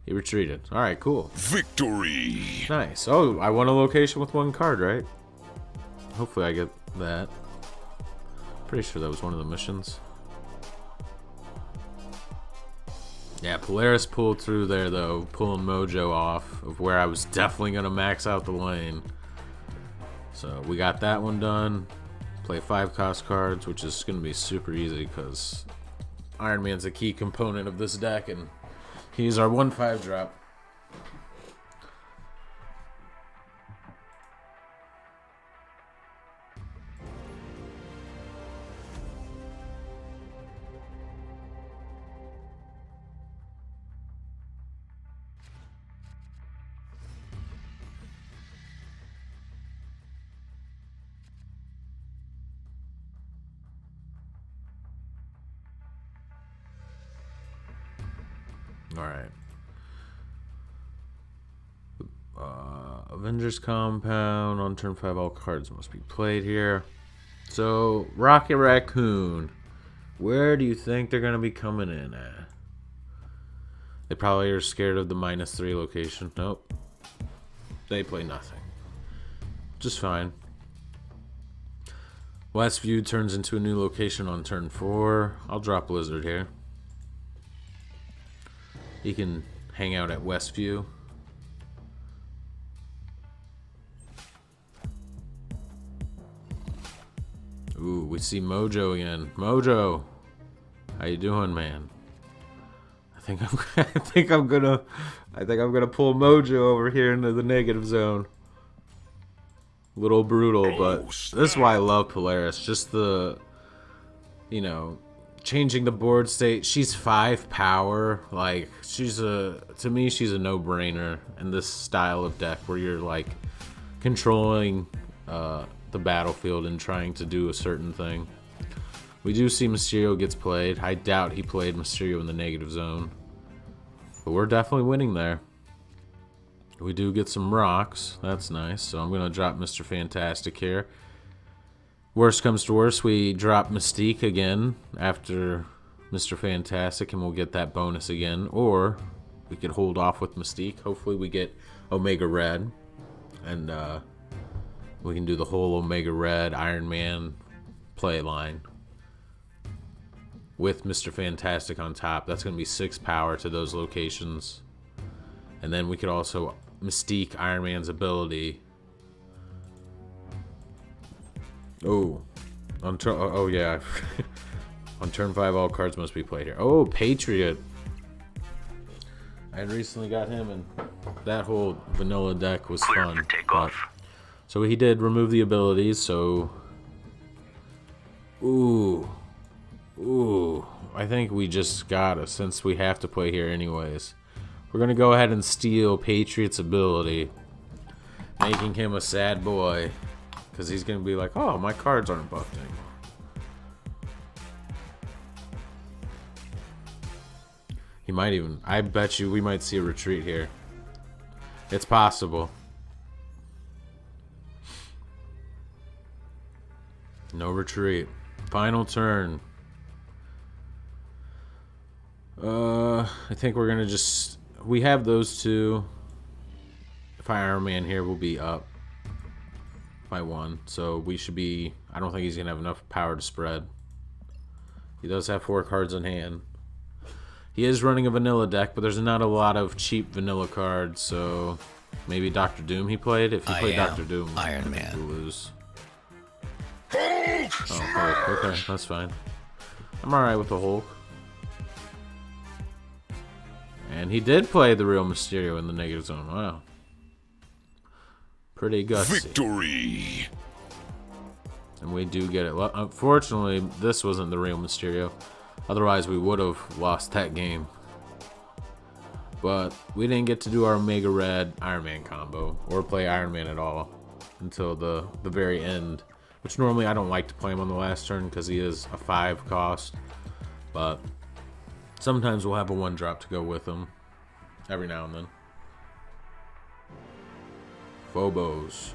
He retreated. Alright, cool. Victory! Nice. Oh, I won a location with 1 card, right? Hopefully I get that. Pretty sure that was one of the missions. Yeah, Polaris pulled through there, though, pulling Mojo off of where I was definitely going to max out the lane. So we got that one done. Play 5 cost cards, which is going to be super easy because Iron Man's a key component of this deck, and he's our 1/5 drop. Alright. Avengers Compound. On turn 5, all cards must be played here. So, Rocket Raccoon. Where do you think they're going to be coming in at? They probably are scared of the -3 location. Nope. They play nothing. Just fine. Westview turns into a new location on turn 4. I'll drop Blizzard here. He can hang out at Westview. Ooh, we see Mojo again. Mojo, how you doing, man? I think I'm gonna pull Mojo over here into the negative zone. Little brutal, but this is why I love Polaris. Just the, you know, changing the board state. She's 5 power. Like, to me, she's a no-brainer in this style of deck where you're like controlling the battlefield and trying to do a certain thing. We do see Mysterio gets played. I doubt he played Mysterio in the negative zone, but we're definitely winning there. We do get some rocks. That's nice. So I'm gonna drop Mr. Fantastic here. Worst comes to worst, we drop Mystique again after Mr. Fantastic, and we'll get that bonus again. Or we could hold off with Mystique. Hopefully we get Omega Red, and we can do the whole Omega Red Iron Man play line with Mr. Fantastic on top. That's going to be 6 power to those locations. And then we could also Mystique Iron Man's ability. Oh, oh yeah. On turn 5, all cards must be played here. Oh, Patriot. I had recently got him, and that whole vanilla deck was Clear fun. for takeoff. So he did remove the abilities, so... Ooh. I think we just got it, since we have to play here anyways. We're going to go ahead and steal Patriot's ability, making him a sad boy, because he's going to be like, oh, my cards aren't buffed anymore. He might even... I bet you we might see a retreat here. It's possible. No retreat. Final turn. I think we're gonna just... We have those two. If Iron Man here will be up by 1. So we should be... I don't think he's gonna have enough power to spread. He does have 4 cards in hand. He is running a vanilla deck, but there's not a lot of cheap vanilla cards, so maybe Dr. Doom he played. If he played Dr. Doom, Iron Man. we'll lose. Oh, Hulk. Okay, that's fine. I'm alright with the Hulk. And he did play the real Mysterio in the negative zone. Wow. Pretty gutsy. Victory! And we do get it. Unfortunately, this wasn't the real Mysterio. Otherwise, we would have lost that game. But we didn't get to do our Omega Red Iron Man combo or play Iron Man at all until the very end. Which normally I don't like to play him on the last turn because he is a 5 cost. But sometimes we'll have a 1-drop to go with him. Every now and then. Phobos.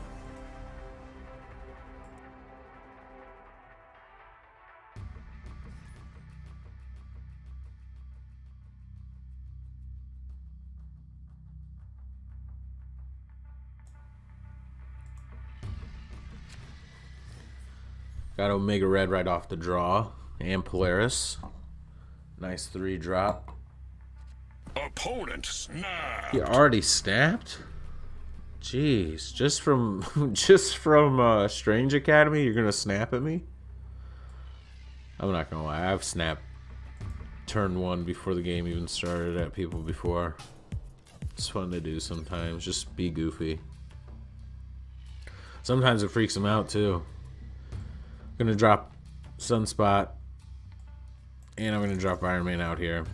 Got Omega Red right off the draw. And Polaris. Nice 3-drop. Opponent snapped. He already snapped? Jeez. Just from Strange Academy, you're gonna snap at me? I'm not gonna lie. I've snapped turn 1 before the game even started at people before. It's fun to do sometimes. Just be goofy. Sometimes it freaks them out too. I'm gonna drop Sunspot. And I'm gonna drop Iron Man out here.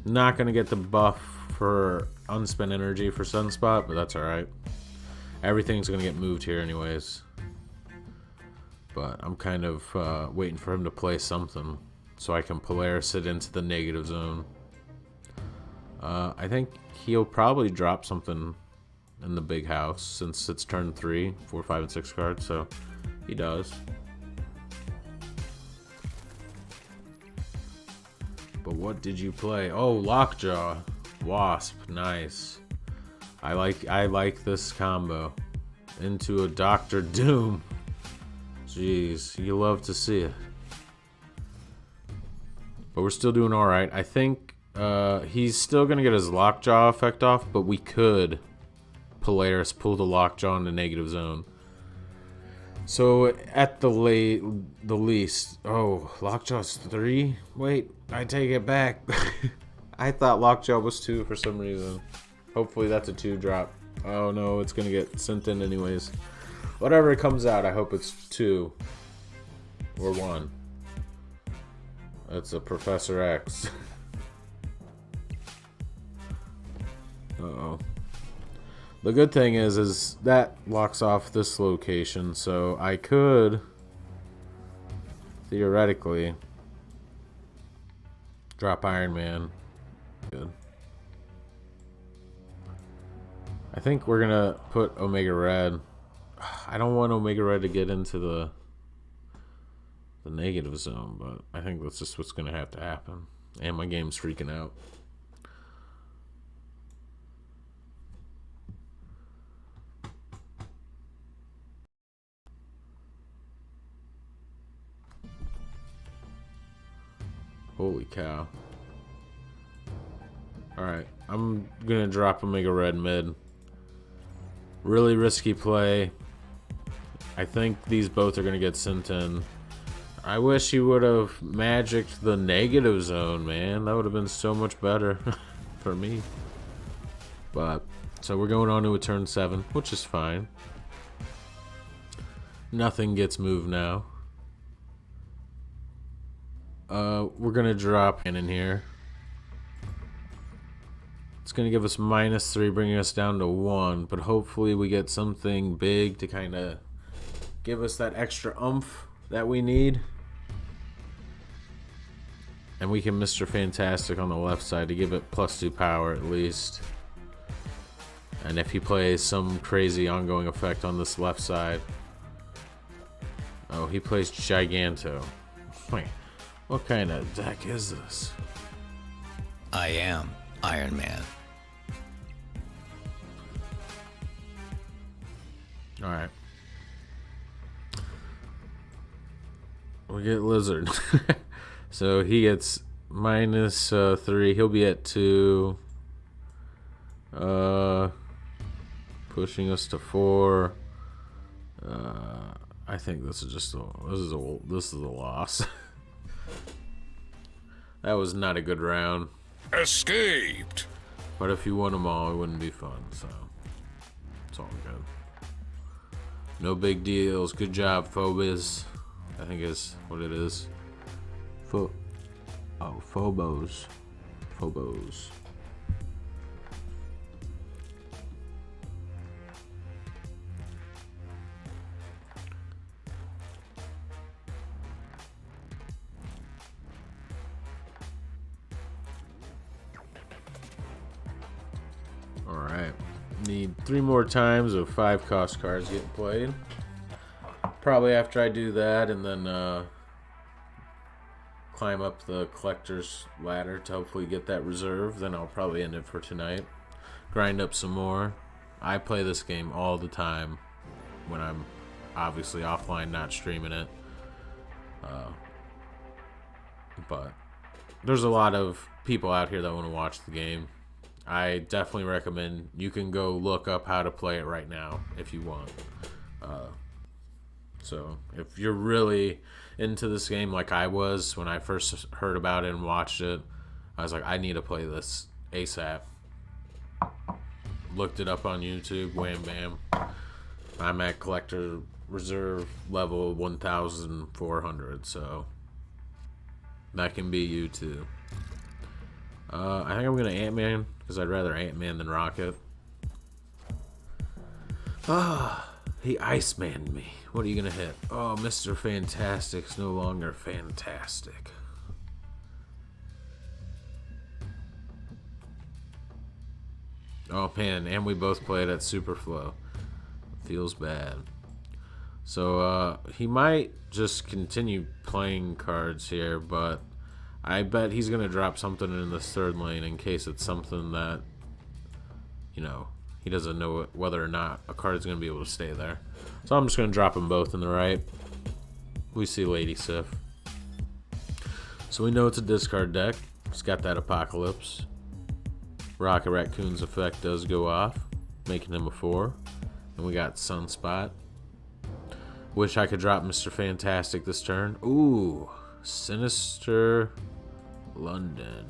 Not gonna get the buff for unspent energy for Sunspot, but that's alright. Everything's gonna get moved here anyways. But I'm kind of waiting for him to play something so I can Polaris it into the negative zone. I think he'll probably drop something in the big house since it's turn 3, 4, 5, and 6 cards, so he does. But what did you play? Oh, Lockjaw. Wasp. Nice. I like this combo. Into a Doctor Doom. Jeez, you love to see it. But we're still doing alright. I think he's still going to get his Lockjaw effect off, but we could Polaris pull the Lockjaw in the negative zone. So at the least, oh, Lockjaw's 3? Wait, I take it back. I thought Lockjaw was 2 for some reason. Hopefully that's a 2-drop. Oh no, it's gonna get sent in anyways. Whatever it comes out, I hope it's 2 or 1. That's a Professor X. Uh-oh. The good thing is that locks off this location, so I could theoretically drop Iron Man. Good. I think we're gonna put Omega Red. I don't want Omega Red to get into the negative zone, but I think that's just what's gonna have to happen. And my game's freaking out. Holy cow. Alright, I'm gonna drop Omega Red mid. Really risky play. I think these both are gonna get sent in. I wish he would have magicked the negative zone, man. That would have been so much better for me. But, so we're going on to a turn 7, which is fine. Nothing gets moved now. We're gonna drop in here. It's gonna give us -3, bringing us down to 1, but hopefully we get something big to kind of give us that extra oomph that we need. And we can Mr. Fantastic on the left side to give it +2 power at least. And if he plays some crazy ongoing effect on this left side. Oh, he plays Giganto. Wait. What kind of deck is this? I am Iron Man. Alright. We get Lizard. So he gets -3. He'll be at 2. Pushing us to 4. I think this is just this is a loss. That was not a good round. Escaped. But if you won them all, it wouldn't be fun, so it's all good. No big deals. Good job, Phobos. I think is what it is. Phobos. Phobos. Alright. Need 3 more times of 5 cost cards getting played. Probably after I do that and then climb up the collector's ladder to hopefully get that reserve, then I'll probably end it for tonight. Grind up some more. I play this game all the time when I'm obviously offline, not streaming it. But there's a lot of people out here that want to watch the game. I definitely recommend you can go look up how to play it right now if you want. So if you're really into this game like I was when I first heard about it and watched it, I was like, I need to play this ASAP. Looked it up on YouTube, wham bam. I'm at collector reserve level 1,400, so that can be you too. I think I'm gonna Ant-Man because I'd rather Ant-Man than Rocket. He Iceman me. What are you gonna hit? Oh, Mr. Fantastic's no longer fantastic. Oh man, and we both played at Superflow. Feels bad. So he might just continue playing cards here, but I bet he's gonna drop something in this third lane in case it's something that, you know, he doesn't know whether or not a card's gonna be able to stay there. So I'm just gonna drop them both in the right. We see Lady Sif. So we know it's a discard deck. It's got that Apocalypse. Rocket Raccoon's effect does go off, making him a 4. And we got Sunspot. Wish I could drop Mr. Fantastic this turn. Ooh, Sinister London.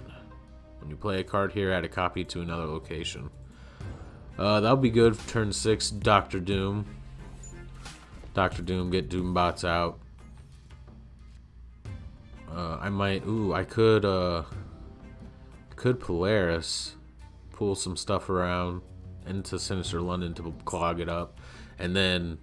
When you play a card here, add a copy to another location. That'll be good for turn 6. Dr. Doom. Dr. Doom, get Doombots out. I might. Ooh, I could Polaris. Pull some stuff around into Sinister London to clog it up, and then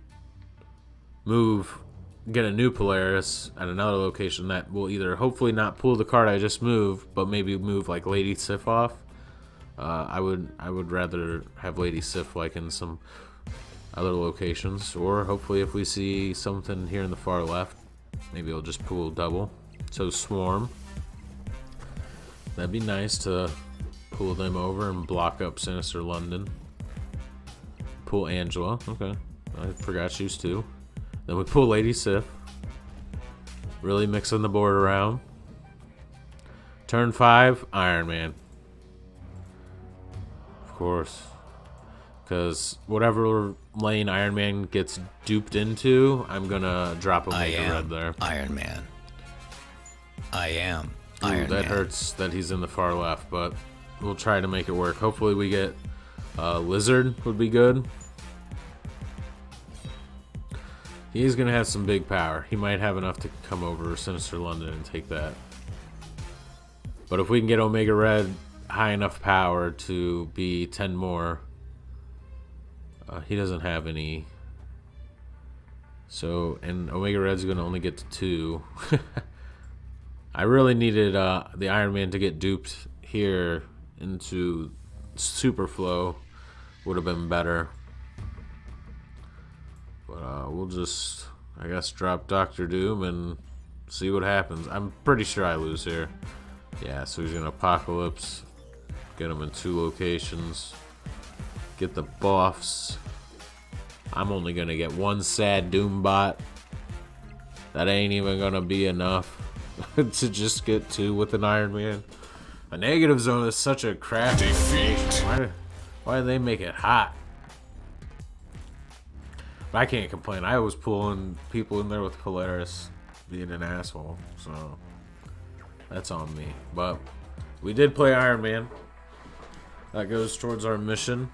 get a new Polaris at another location that will either hopefully not pull the card I just moved, but maybe move like Lady Sif off. I would rather have Lady Sif like in some other locations, or hopefully if we see something here in the far left, maybe it'll just pull double. So Swarm. That'd be nice to pull them over and block up Sinister London. Pull Angela. Okay. I forgot she's 2. Then we pull Lady Sif. Really mixing the board around. Turn 5, Iron Man. Of course. Because whatever lane Iron Man gets duped into, I'm going to drop a Mega Red there. Iron Man. I am Ooh, Iron that Man. hurts that he's in the far left, but we'll try to make it work. Hopefully we get Lizard would be good. He's going to have some big power. He might have enough to come over Sinister London and take that. But if we can get Omega Red high enough power to be 10 more, he doesn't have any. So, and Omega Red's going to only get to 2. I really needed the Iron Man to get duped here into Superflow. Would have been better. But we'll just, I guess, drop Dr. Doom and see what happens. I'm pretty sure I lose here. Yeah, so he's going to Apocalypse. Get him in 2 locations. Get the buffs. I'm only going to get 1 sad Doombot. That ain't even going to be enough to just get 2 with an Iron Man. A negative zone is such a crafty Defeat. Why do they make it hot? But I can't complain. I was pulling people in there with Polaris being an asshole, so that's on me. But we did play Iron Man. That goes towards our mission.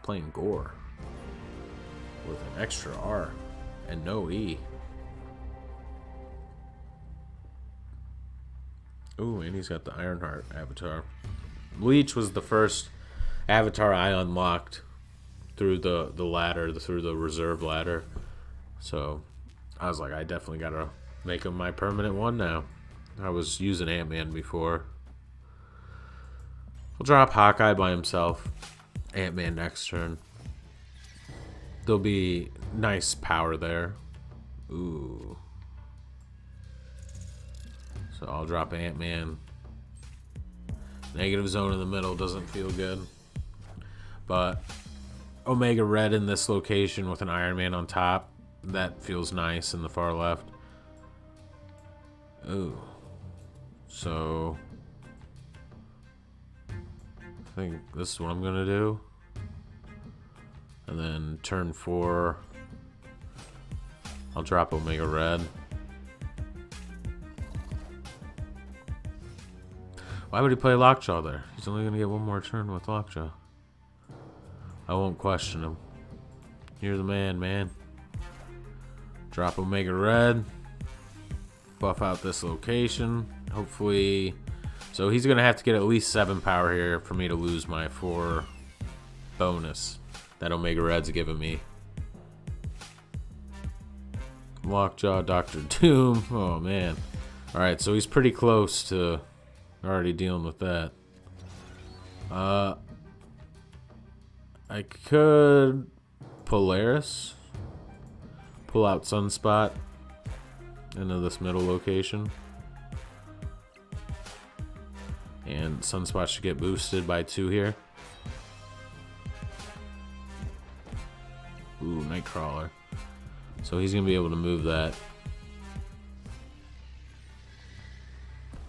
Playing Gore with an extra R and no E. Ooh, and he's got the Ironheart avatar. Bleach was the first avatar I unlocked through the ladder, through the reserve ladder. So I was like, I definitely gotta make him my permanent one now. I was using Ant-Man before. We'll drop Hawkeye by himself. Ant-Man next turn. There'll be nice power there. Ooh. So I'll drop Ant-Man. Negative zone in the middle doesn't feel good. But Omega Red in this location with an Iron Man on top. That feels nice in the far left. Ooh. So I think this is what I'm gonna do. And then turn 4, I'll drop Omega Red. Why would he play Lockjaw there? He's only gonna get one more turn with Lockjaw. I won't question him. You're the man, man. Drop Omega Red. Buff out this location. Hopefully. So he's going to have to get at least 7 power here for me to lose my 4 bonus that Omega Red's giving me. Lockjaw, Dr. Doom. Oh, man. Alright, so he's pretty close to already dealing with that. I could Polaris, pull out Sunspot into this middle location, and Sunspot should get boosted by 2 here. Ooh, Nightcrawler. So he's gonna be able to move that.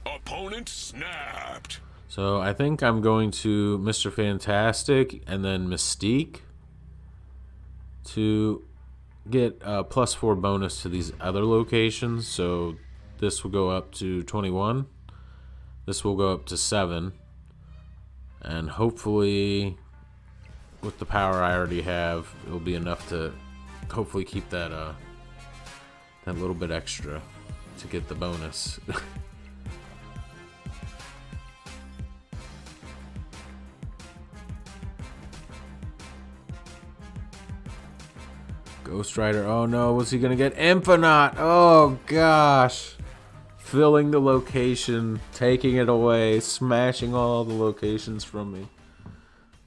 Opponent snapped. So I think I'm going to Mr. Fantastic and then Mystique to get a +4 bonus to these other locations. So this will go up to 21. This will go up to 7. And hopefully with the power I already have, it'll be enough to hopefully keep that that little bit extra to get the bonus. Ghost Rider. Oh no, what's he gonna get? Infinite. Oh gosh. Filling the location, taking it away, smashing all the locations from me.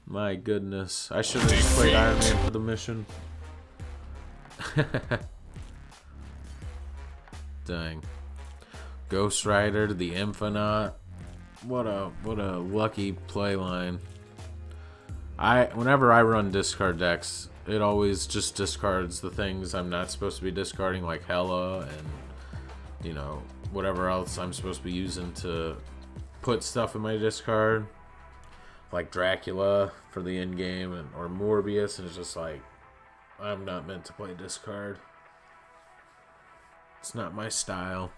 My goodness. I should have just played Iron Man for the mission. Dang. Ghost Rider to the Infinite. What a lucky play line. Whenever I run discard decks, it always just discards the things I'm not supposed to be discarding, like Hela and, you know, whatever else I'm supposed to be using to put stuff in my discard, like Dracula for the end game, or Morbius, and it's just like, I'm not meant to play discard. It's not my style.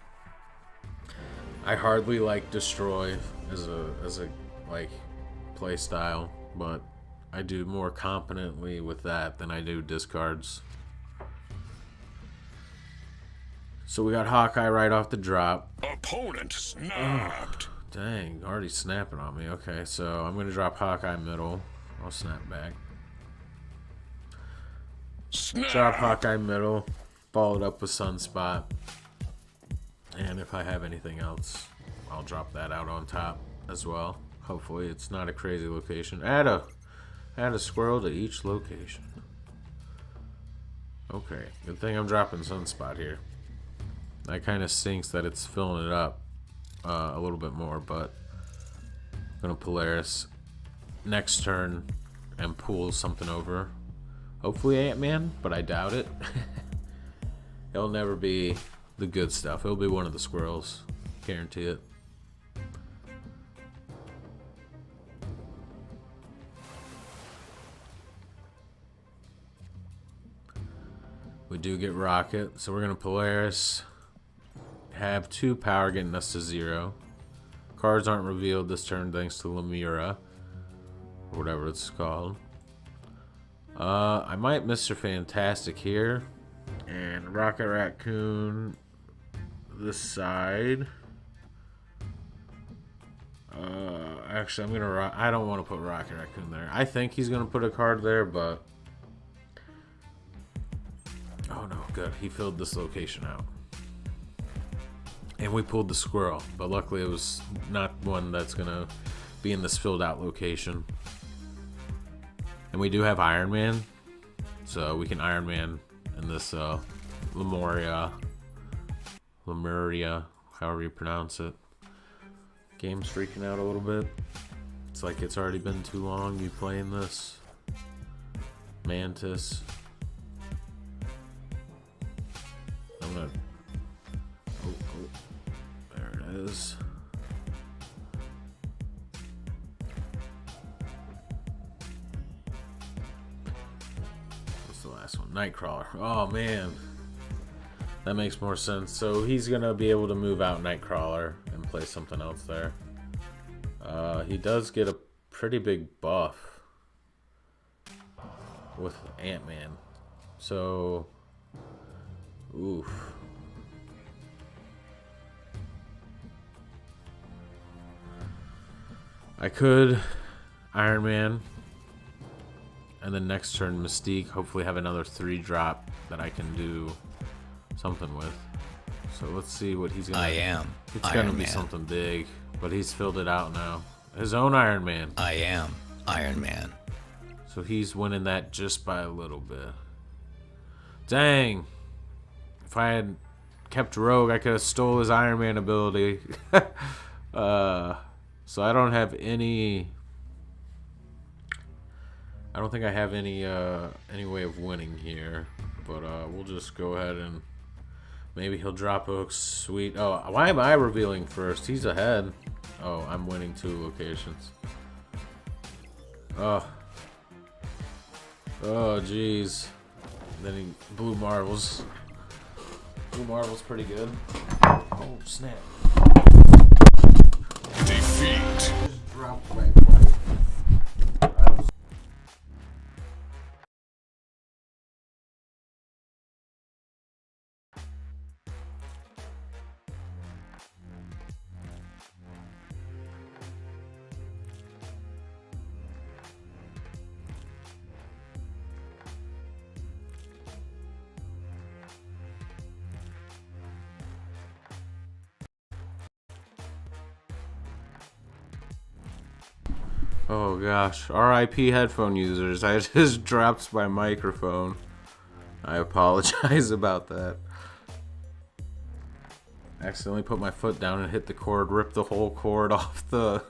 I hardly like destroy as a like play style, but I do more competently with that than I do discards. So we got Hawkeye right off the drop. Opponent snapped. Oh, dang, already snapping on me. Okay, so I'm gonna drop Hawkeye middle. I'll snap back. Snap. Drop Hawkeye middle. Followed up with Sunspot. And if I have anything else, I'll drop that out on top as well. Hopefully it's not a crazy location. Add a squirrel to each location. Okay, good thing I'm dropping Sunspot here. That kind of stinks that it's filling it up a little bit more, but I'm gonna Polaris next turn and pull something over. Hopefully Ant-Man, but I doubt it. It'll never be the good stuff. It'll be one of the squirrels. Guarantee it. We do get Rocket, so we're going to Polaris. Have 2 power getting us to 0. Cards aren't revealed this turn thanks to Lemura. Or whatever it's called. I might Mr. Fantastic here. And Rocket Raccoon this side. Actually, I'm gonna. I don't want to put Rocket Raccoon there. I think he's gonna put a card there, but oh no, good. He filled this location out, and we pulled the squirrel. But luckily, it was not one that's gonna be in this filled out location. And we do have Iron Man, so we can Iron Man in this Lemuria, however you pronounce it. Game's freaking out a little bit. It's like it's already been too long you playing this. Mantis. I'm gonna. Oh, there it is. What's the last one? Nightcrawler. Oh man, that makes more sense. So he's gonna be able to move out Nightcrawler and play something else there. He does get a pretty big buff with Ant-Man. So, oof. I could Iron Man, and then next turn Mystique. Hopefully have another 3-drop that I can do something with. So let's see what he's gonna. I am It's Iron gonna be Man. something big, but he's filled it out now. His own Iron Man. I am Iron Man. So he's winning that just by a little bit. Dang. If I had kept Rogue, I could have stole his Iron Man ability. So I don't have any. I don't think I have any way of winning here. But we'll just go ahead and maybe he'll drop a sweet. Oh, why am I revealing first? He's ahead. Oh, I'm winning 2 locations. Oh. Oh, jeez. Then he Blue Marvel's. Blue Marvel's pretty good. Oh, snap. Defeat. Just dropped my plate. I was. Oh gosh, RIP headphone users. I just dropped my microphone. I apologize about that. Accidentally put my foot down and hit the cord, ripped the whole cord off the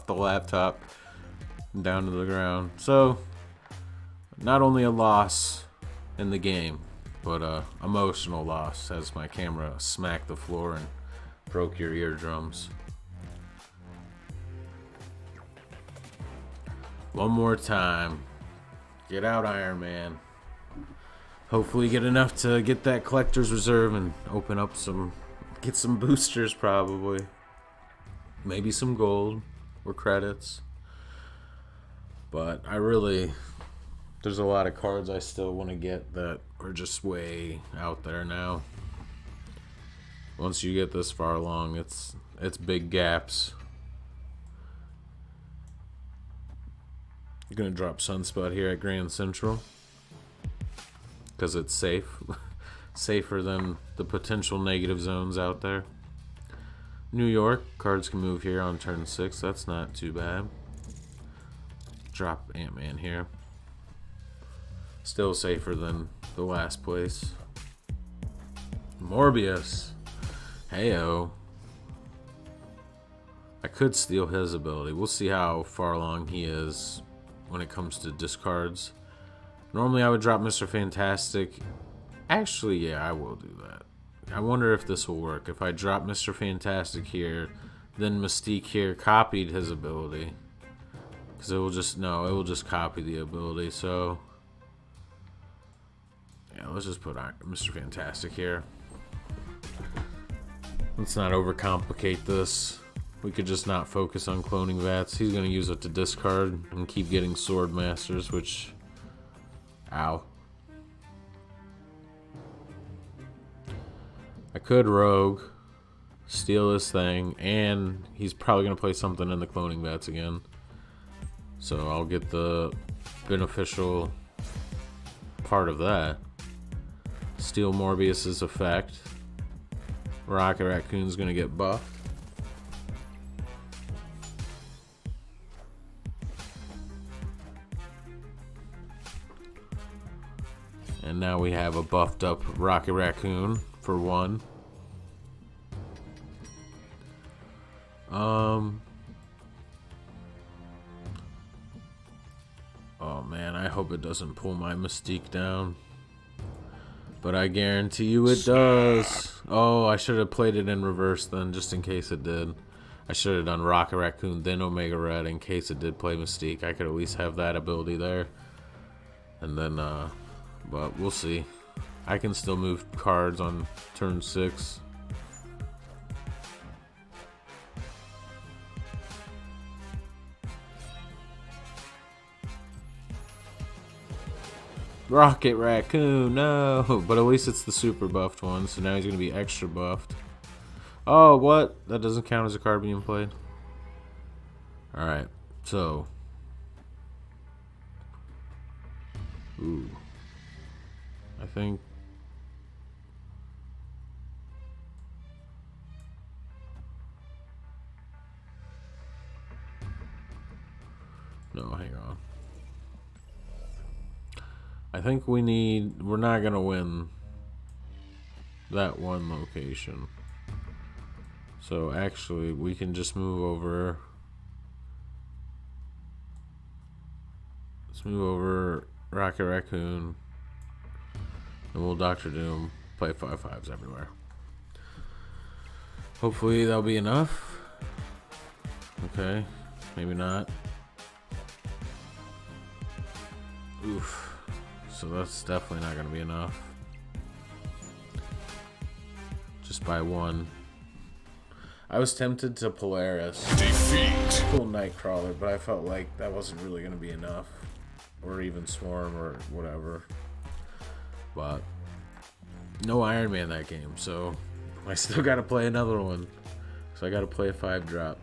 laptop down to the ground. So, not only a loss in the game, but a emotional loss as my camera smacked the floor and broke your eardrums. One more time. Get out, Iron Man. Hopefully get enough to get that collector's reserve and open up get some boosters probably. Maybe some gold or credits. But there's a lot of cards I still want to get that are just way out there now. Once you get this far along, it's big gaps. I'm gonna drop Sunspot here at Grand Central because it's safe. Safer than the potential negative zones out there. New York, cards can move here on turn 6. That's not too bad. Drop Ant-Man here. Still safer than the last place. Morbius. Heyo. I could steal his ability. We'll see how far along he is when it comes to discards. Normally I would drop Mr. Fantastic. Actually, yeah, I will do that. I wonder if this will work. If I drop Mr. Fantastic here, then Mystique here copied his ability. Because it will just copy the ability. So, yeah, let's just put Mr. Fantastic here. Let's not overcomplicate this. We could just not focus on cloning Vats. He's going to use it to discard and keep getting Sword Masters, which... Ow. I could Rogue, steal this thing, and he's probably going to play something in the cloning Vats again. So I'll get the beneficial part of that. Steal Morbius's effect. Rocket Raccoon's going to get buffed. And now we have a buffed up Rocket Raccoon for 1. Oh man, man, I hope it doesn't pull my Mystique down. But I guarantee you it does. Oh, I should have played it in reverse then, just in case it did. I should have done Rocket Raccoon, then Omega Red, in case it did play Mystique. I could at least have that ability there. And then, but we'll see. I can still move cards on turn 6. Rocket Raccoon, no! But at least it's the super buffed one, so now he's going to be extra buffed. Oh, what? That doesn't count as a card being played? Alright, so... Ooh. I think... No, hang on. I think we need... We're not going to win that one location. So actually, we can just move over. Let's move over Rocket Raccoon. And we'll Doctor Doom play 5/5s everywhere. Hopefully that'll be enough. Okay, maybe not. Oof. So that's definitely not going to be enough. Just by one. I was tempted to Polaris. Defeat. Cool Nightcrawler, but I felt like that wasn't really going to be enough. Or even Swarm or whatever. But no Iron Man that game, so I still got to play another one. So I got to play a 5-drop.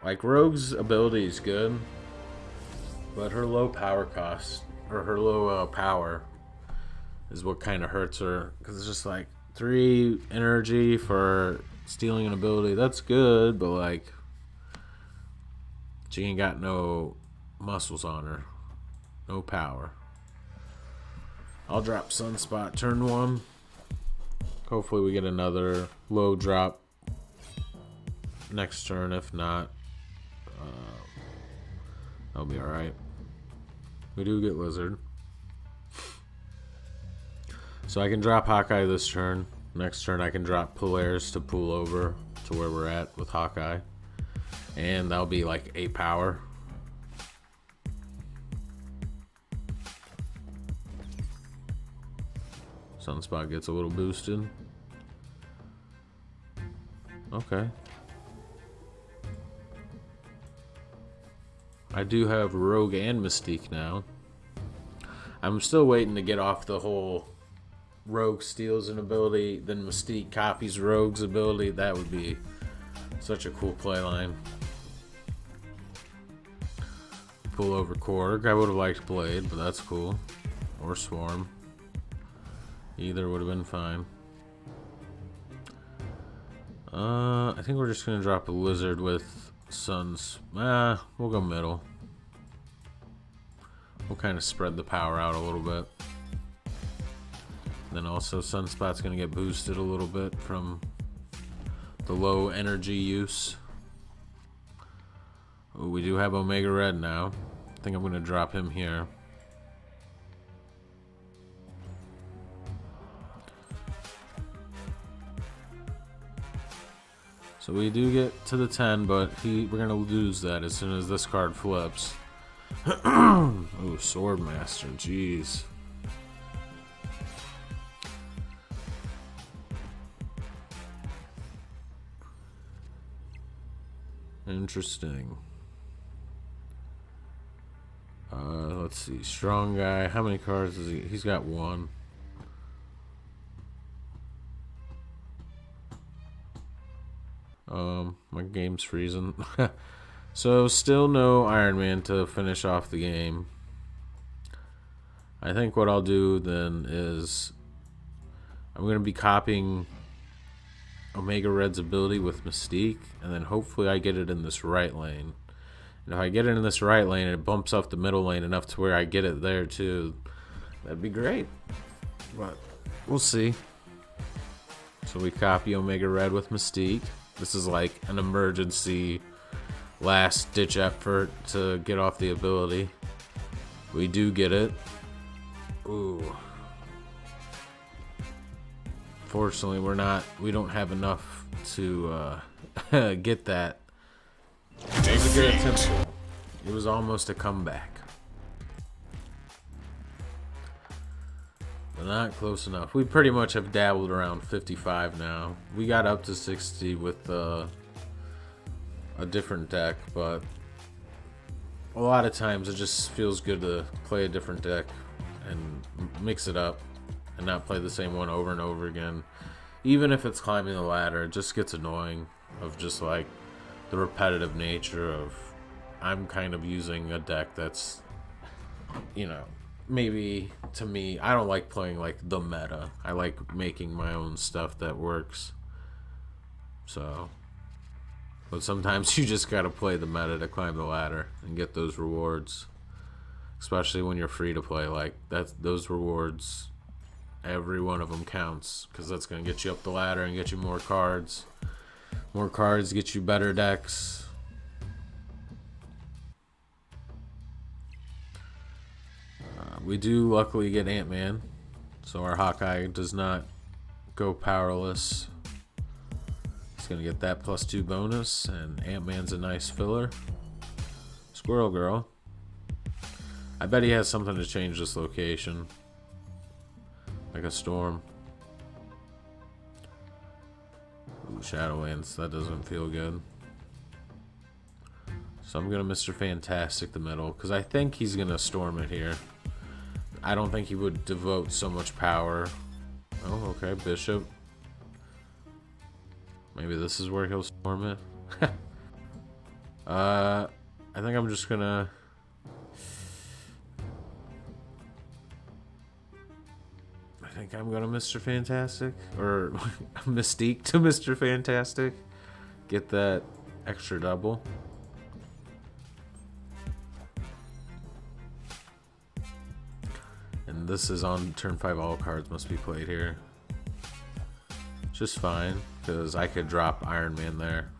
Like, Rogue's ability is good, but her low power cost, or her low power, is what kind of hurts her. Because it's just like 3 energy for stealing an ability. That's good, but like, she ain't got no muscles on her. No power. I'll drop Sunspot turn 1. Hopefully we get another low drop next turn. If not, that'll be alright. We do get Lizard. So I can drop Hawkeye this turn. Next turn I can drop Polaris to pull over to where we're at with Hawkeye. And that'll be like 8 power. Sunspot gets a little boosted. Okay. I do have Rogue and Mystique now. I'm still waiting to get off the whole Rogue steals an ability, then Mystique copies Rogue's ability. That would be such a cool playline. Pull over Korg. I would have liked Blade, but that's cool. Or Swarm. Either would have been fine. I think we're just going to drop a Lizard with Suns. We'll go middle. We'll kind of spread the power out a little bit. Then also Sunspot's going to get boosted a little bit from the low energy use. Oh, we do have Omega Red now. I think I'm going to drop him here. So we do get to the 10, but we're going to lose that as soon as this card flips. Oh, Swordmaster, jeez. Interesting. Let's see. Strong guy. How many cards is he? He's got 1. My game's freezing. So still no Iron Man to finish off the game. I think what I'll do then is I'm going to be copying Omega Red's ability with Mystique, and then hopefully I get it in this right lane. And if I get it in this right lane, it bumps up the middle lane enough to where I get it there too. That'd be great. But we'll see. So we copy Omega Red with Mystique. This is like an emergency last ditch effort to get off the ability. We do get it. Ooh. Fortunately, we don't have enough to get that. It was a good attempt. It was almost a comeback. But not close enough. We pretty much have dabbled around 55 now. We got up to 60 with a different deck, but a lot of times it just feels good to play a different deck and mix it up and not play the same one over and over again. Even if it's climbing the ladder, it just gets annoying of just like the repetitive nature of I'm kind of using a deck that's, you know, maybe to me, I don't like playing like the meta. I like making my own stuff that works. So, but sometimes you just gotta play the meta to climb the ladder and get those rewards. Especially when you're free to play, like those rewards, every one of them counts, because that's gonna get you up the ladder and get you more cards. More cards get you better decks. We do luckily get Ant-Man, so our Hawkeye does not go powerless. He's gonna get that +2 bonus, and Ant-Man's a nice filler. Squirrel Girl. I bet he has something to change this location. Like a storm. Ooh, Shadowlands, that doesn't feel good. So I'm gonna Mr. Fantastic the middle, because I think he's gonna storm it here. I don't think he would devote so much power. Oh, okay, Bishop. Maybe this is where he'll storm it. I think I'm just gonna... I think I'm gonna Mr. Fantastic, or Mystique to Mr. Fantastic. Get that extra double. And this is on turn 5, all cards must be played here. Just fine, because I could drop Iron Man there.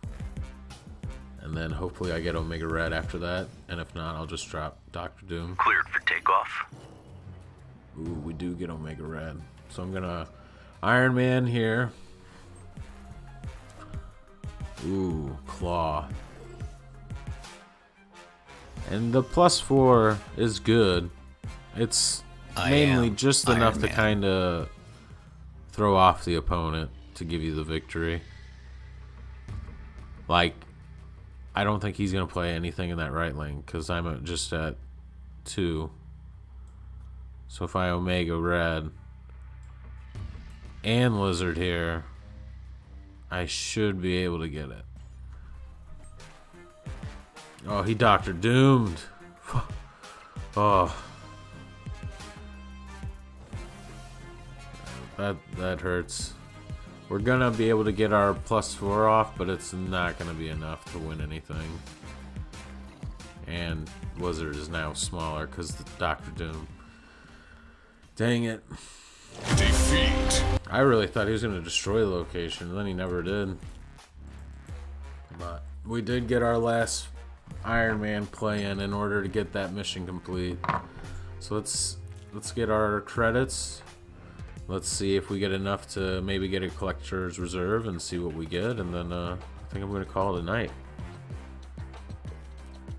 And then hopefully I get Omega Red after that. And if not, I'll just drop Dr. Doom. Cleared for takeoff. Ooh, we do get Omega Red. So I'm gonna Iron Man here. Ooh, Claw. And the +4 is good. It's mainly just enough to kind of throw off the opponent to give you the victory. Like, I don't think he's gonna play anything in that right lane because I'm just at 2. So if I Omega Red and Lizard here, I should be able to get it. Oh, he Dr. Doomed. Oh. That hurts. We're gonna be able to get our +4 off, but it's not gonna be enough to win anything. And Lizard is now smaller because the Dr. Doom. Dang it. Defeat. I really thought he was going to destroy the location, and then he never did. But we did get our last Iron Man play in order to get that mission complete. So let's get our credits. Let's see if we get enough to maybe get a collector's reserve and see what we get, and then I think I'm going to call it a night.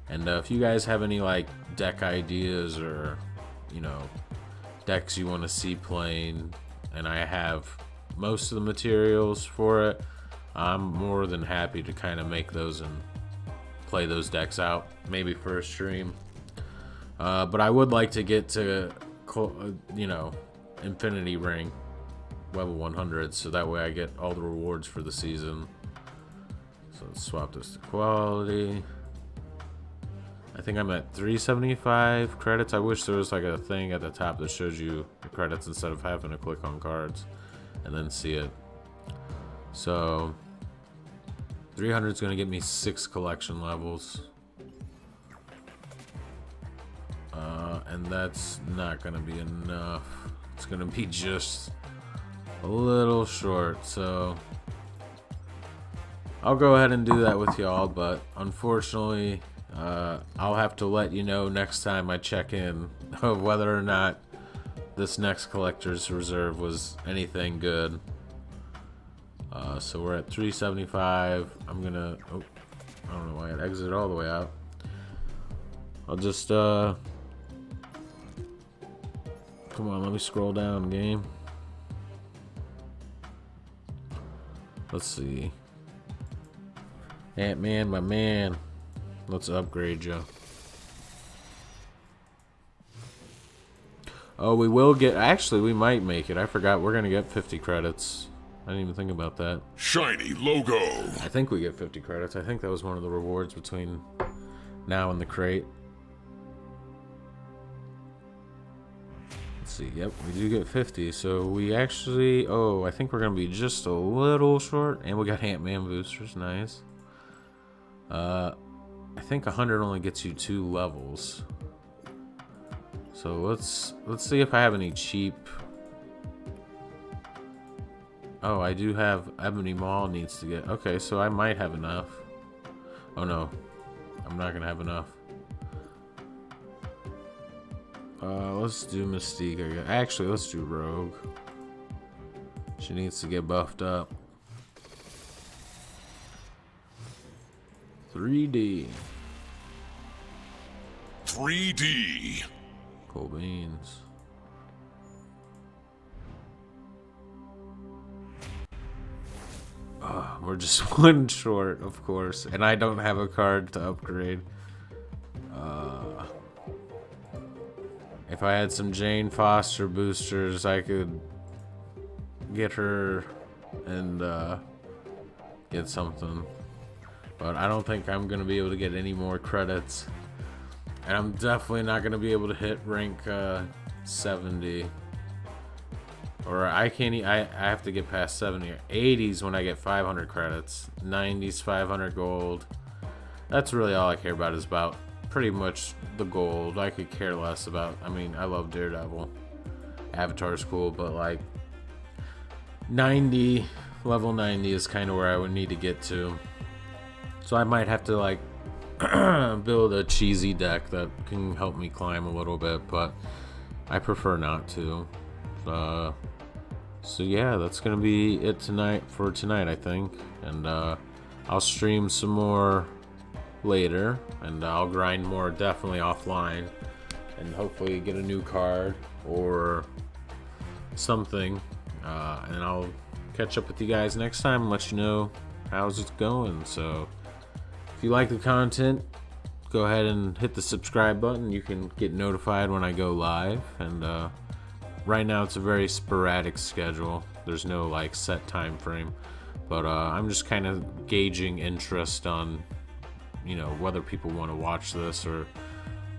And if you guys have any like deck ideas or, you know, decks you want to see playing, and I have most of the materials for it, I'm more than happy to kind of make those and play those decks out, maybe for a stream. But I would like to get to, you know, Infinity Ring level 100, so that way I get all the rewards for the season. So let's swap this to quality. I think I'm at 375 credits. I wish there was like a thing at the top that shows you the credits instead of having to click on cards and then see it. So 300 is going to get me 6 collection levels. and that's not gonna be enough. It's gonna be just a little short, so I'll go ahead and do that with y'all, but unfortunately I'll have to let you know next time I check in of whether or not this next collector's reserve was anything good. So we're at 375. I'm gonna, oh, I don't know why it exited all the way out. I'll just come on, let me scroll down, game. Let's see. Ant-Man, my man. Let's upgrade you. Oh, we will get... Actually, we might make it. I forgot. We're going to get 50 credits. I didn't even think about that. Shiny logo. I think we get 50 credits. I think that was one of the rewards between now and the crate. Let's see. Yep, we do get 50. So we actually... Oh, I think we're going to be just a little short. And we got Ant-Man boosters. Nice. I think 100 only gets you 2 levels. So let's see if I have any cheap. Oh, I do have Ebony Maw needs to get. Okay, so I might have enough. Oh no, I'm not gonna have enough. Let's do Mystique. Actually, let's do Rogue. She needs to get buffed up. 3D. 3D. Cool beans. We're just one short, of course, and I don't have a card to upgrade. If I had some Jane Foster boosters, I could get her and get something. But I don't think I'm going to be able to get any more credits. And I'm definitely not going to be able to hit rank 70. Or I can't, I have to get past 70. 80s when I get 500 credits. 90s, 500 gold. That's really all I care about, is about pretty much the gold. I could care less about, I mean, I love Daredevil. Avatar's cool, but like 90, level 90 is kind of where I would need to get to. So I might have to like build a cheesy deck that can help me climb a little bit, but I prefer not to. So yeah, that's gonna be it tonight for tonight, I think, and I'll stream some more later, and I'll grind more definitely offline, and hopefully get a new card or something, and I'll catch up with you guys next time and let you know how's it going. So if you like the content, go ahead and hit the subscribe button. You can get notified when I go live, and right now it's a very sporadic schedule. There's no like set time frame, but I'm just kind of gauging interest on, you know, whether people want to watch this or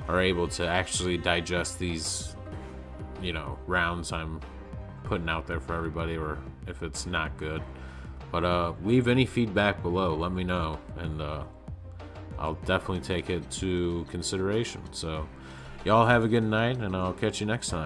are able to actually digest these, you know, rounds I'm putting out there for everybody, or if it's not good. But leave any feedback below, let me know, and I'll definitely take it to consideration. So y'all have a good night, and I'll catch you next time.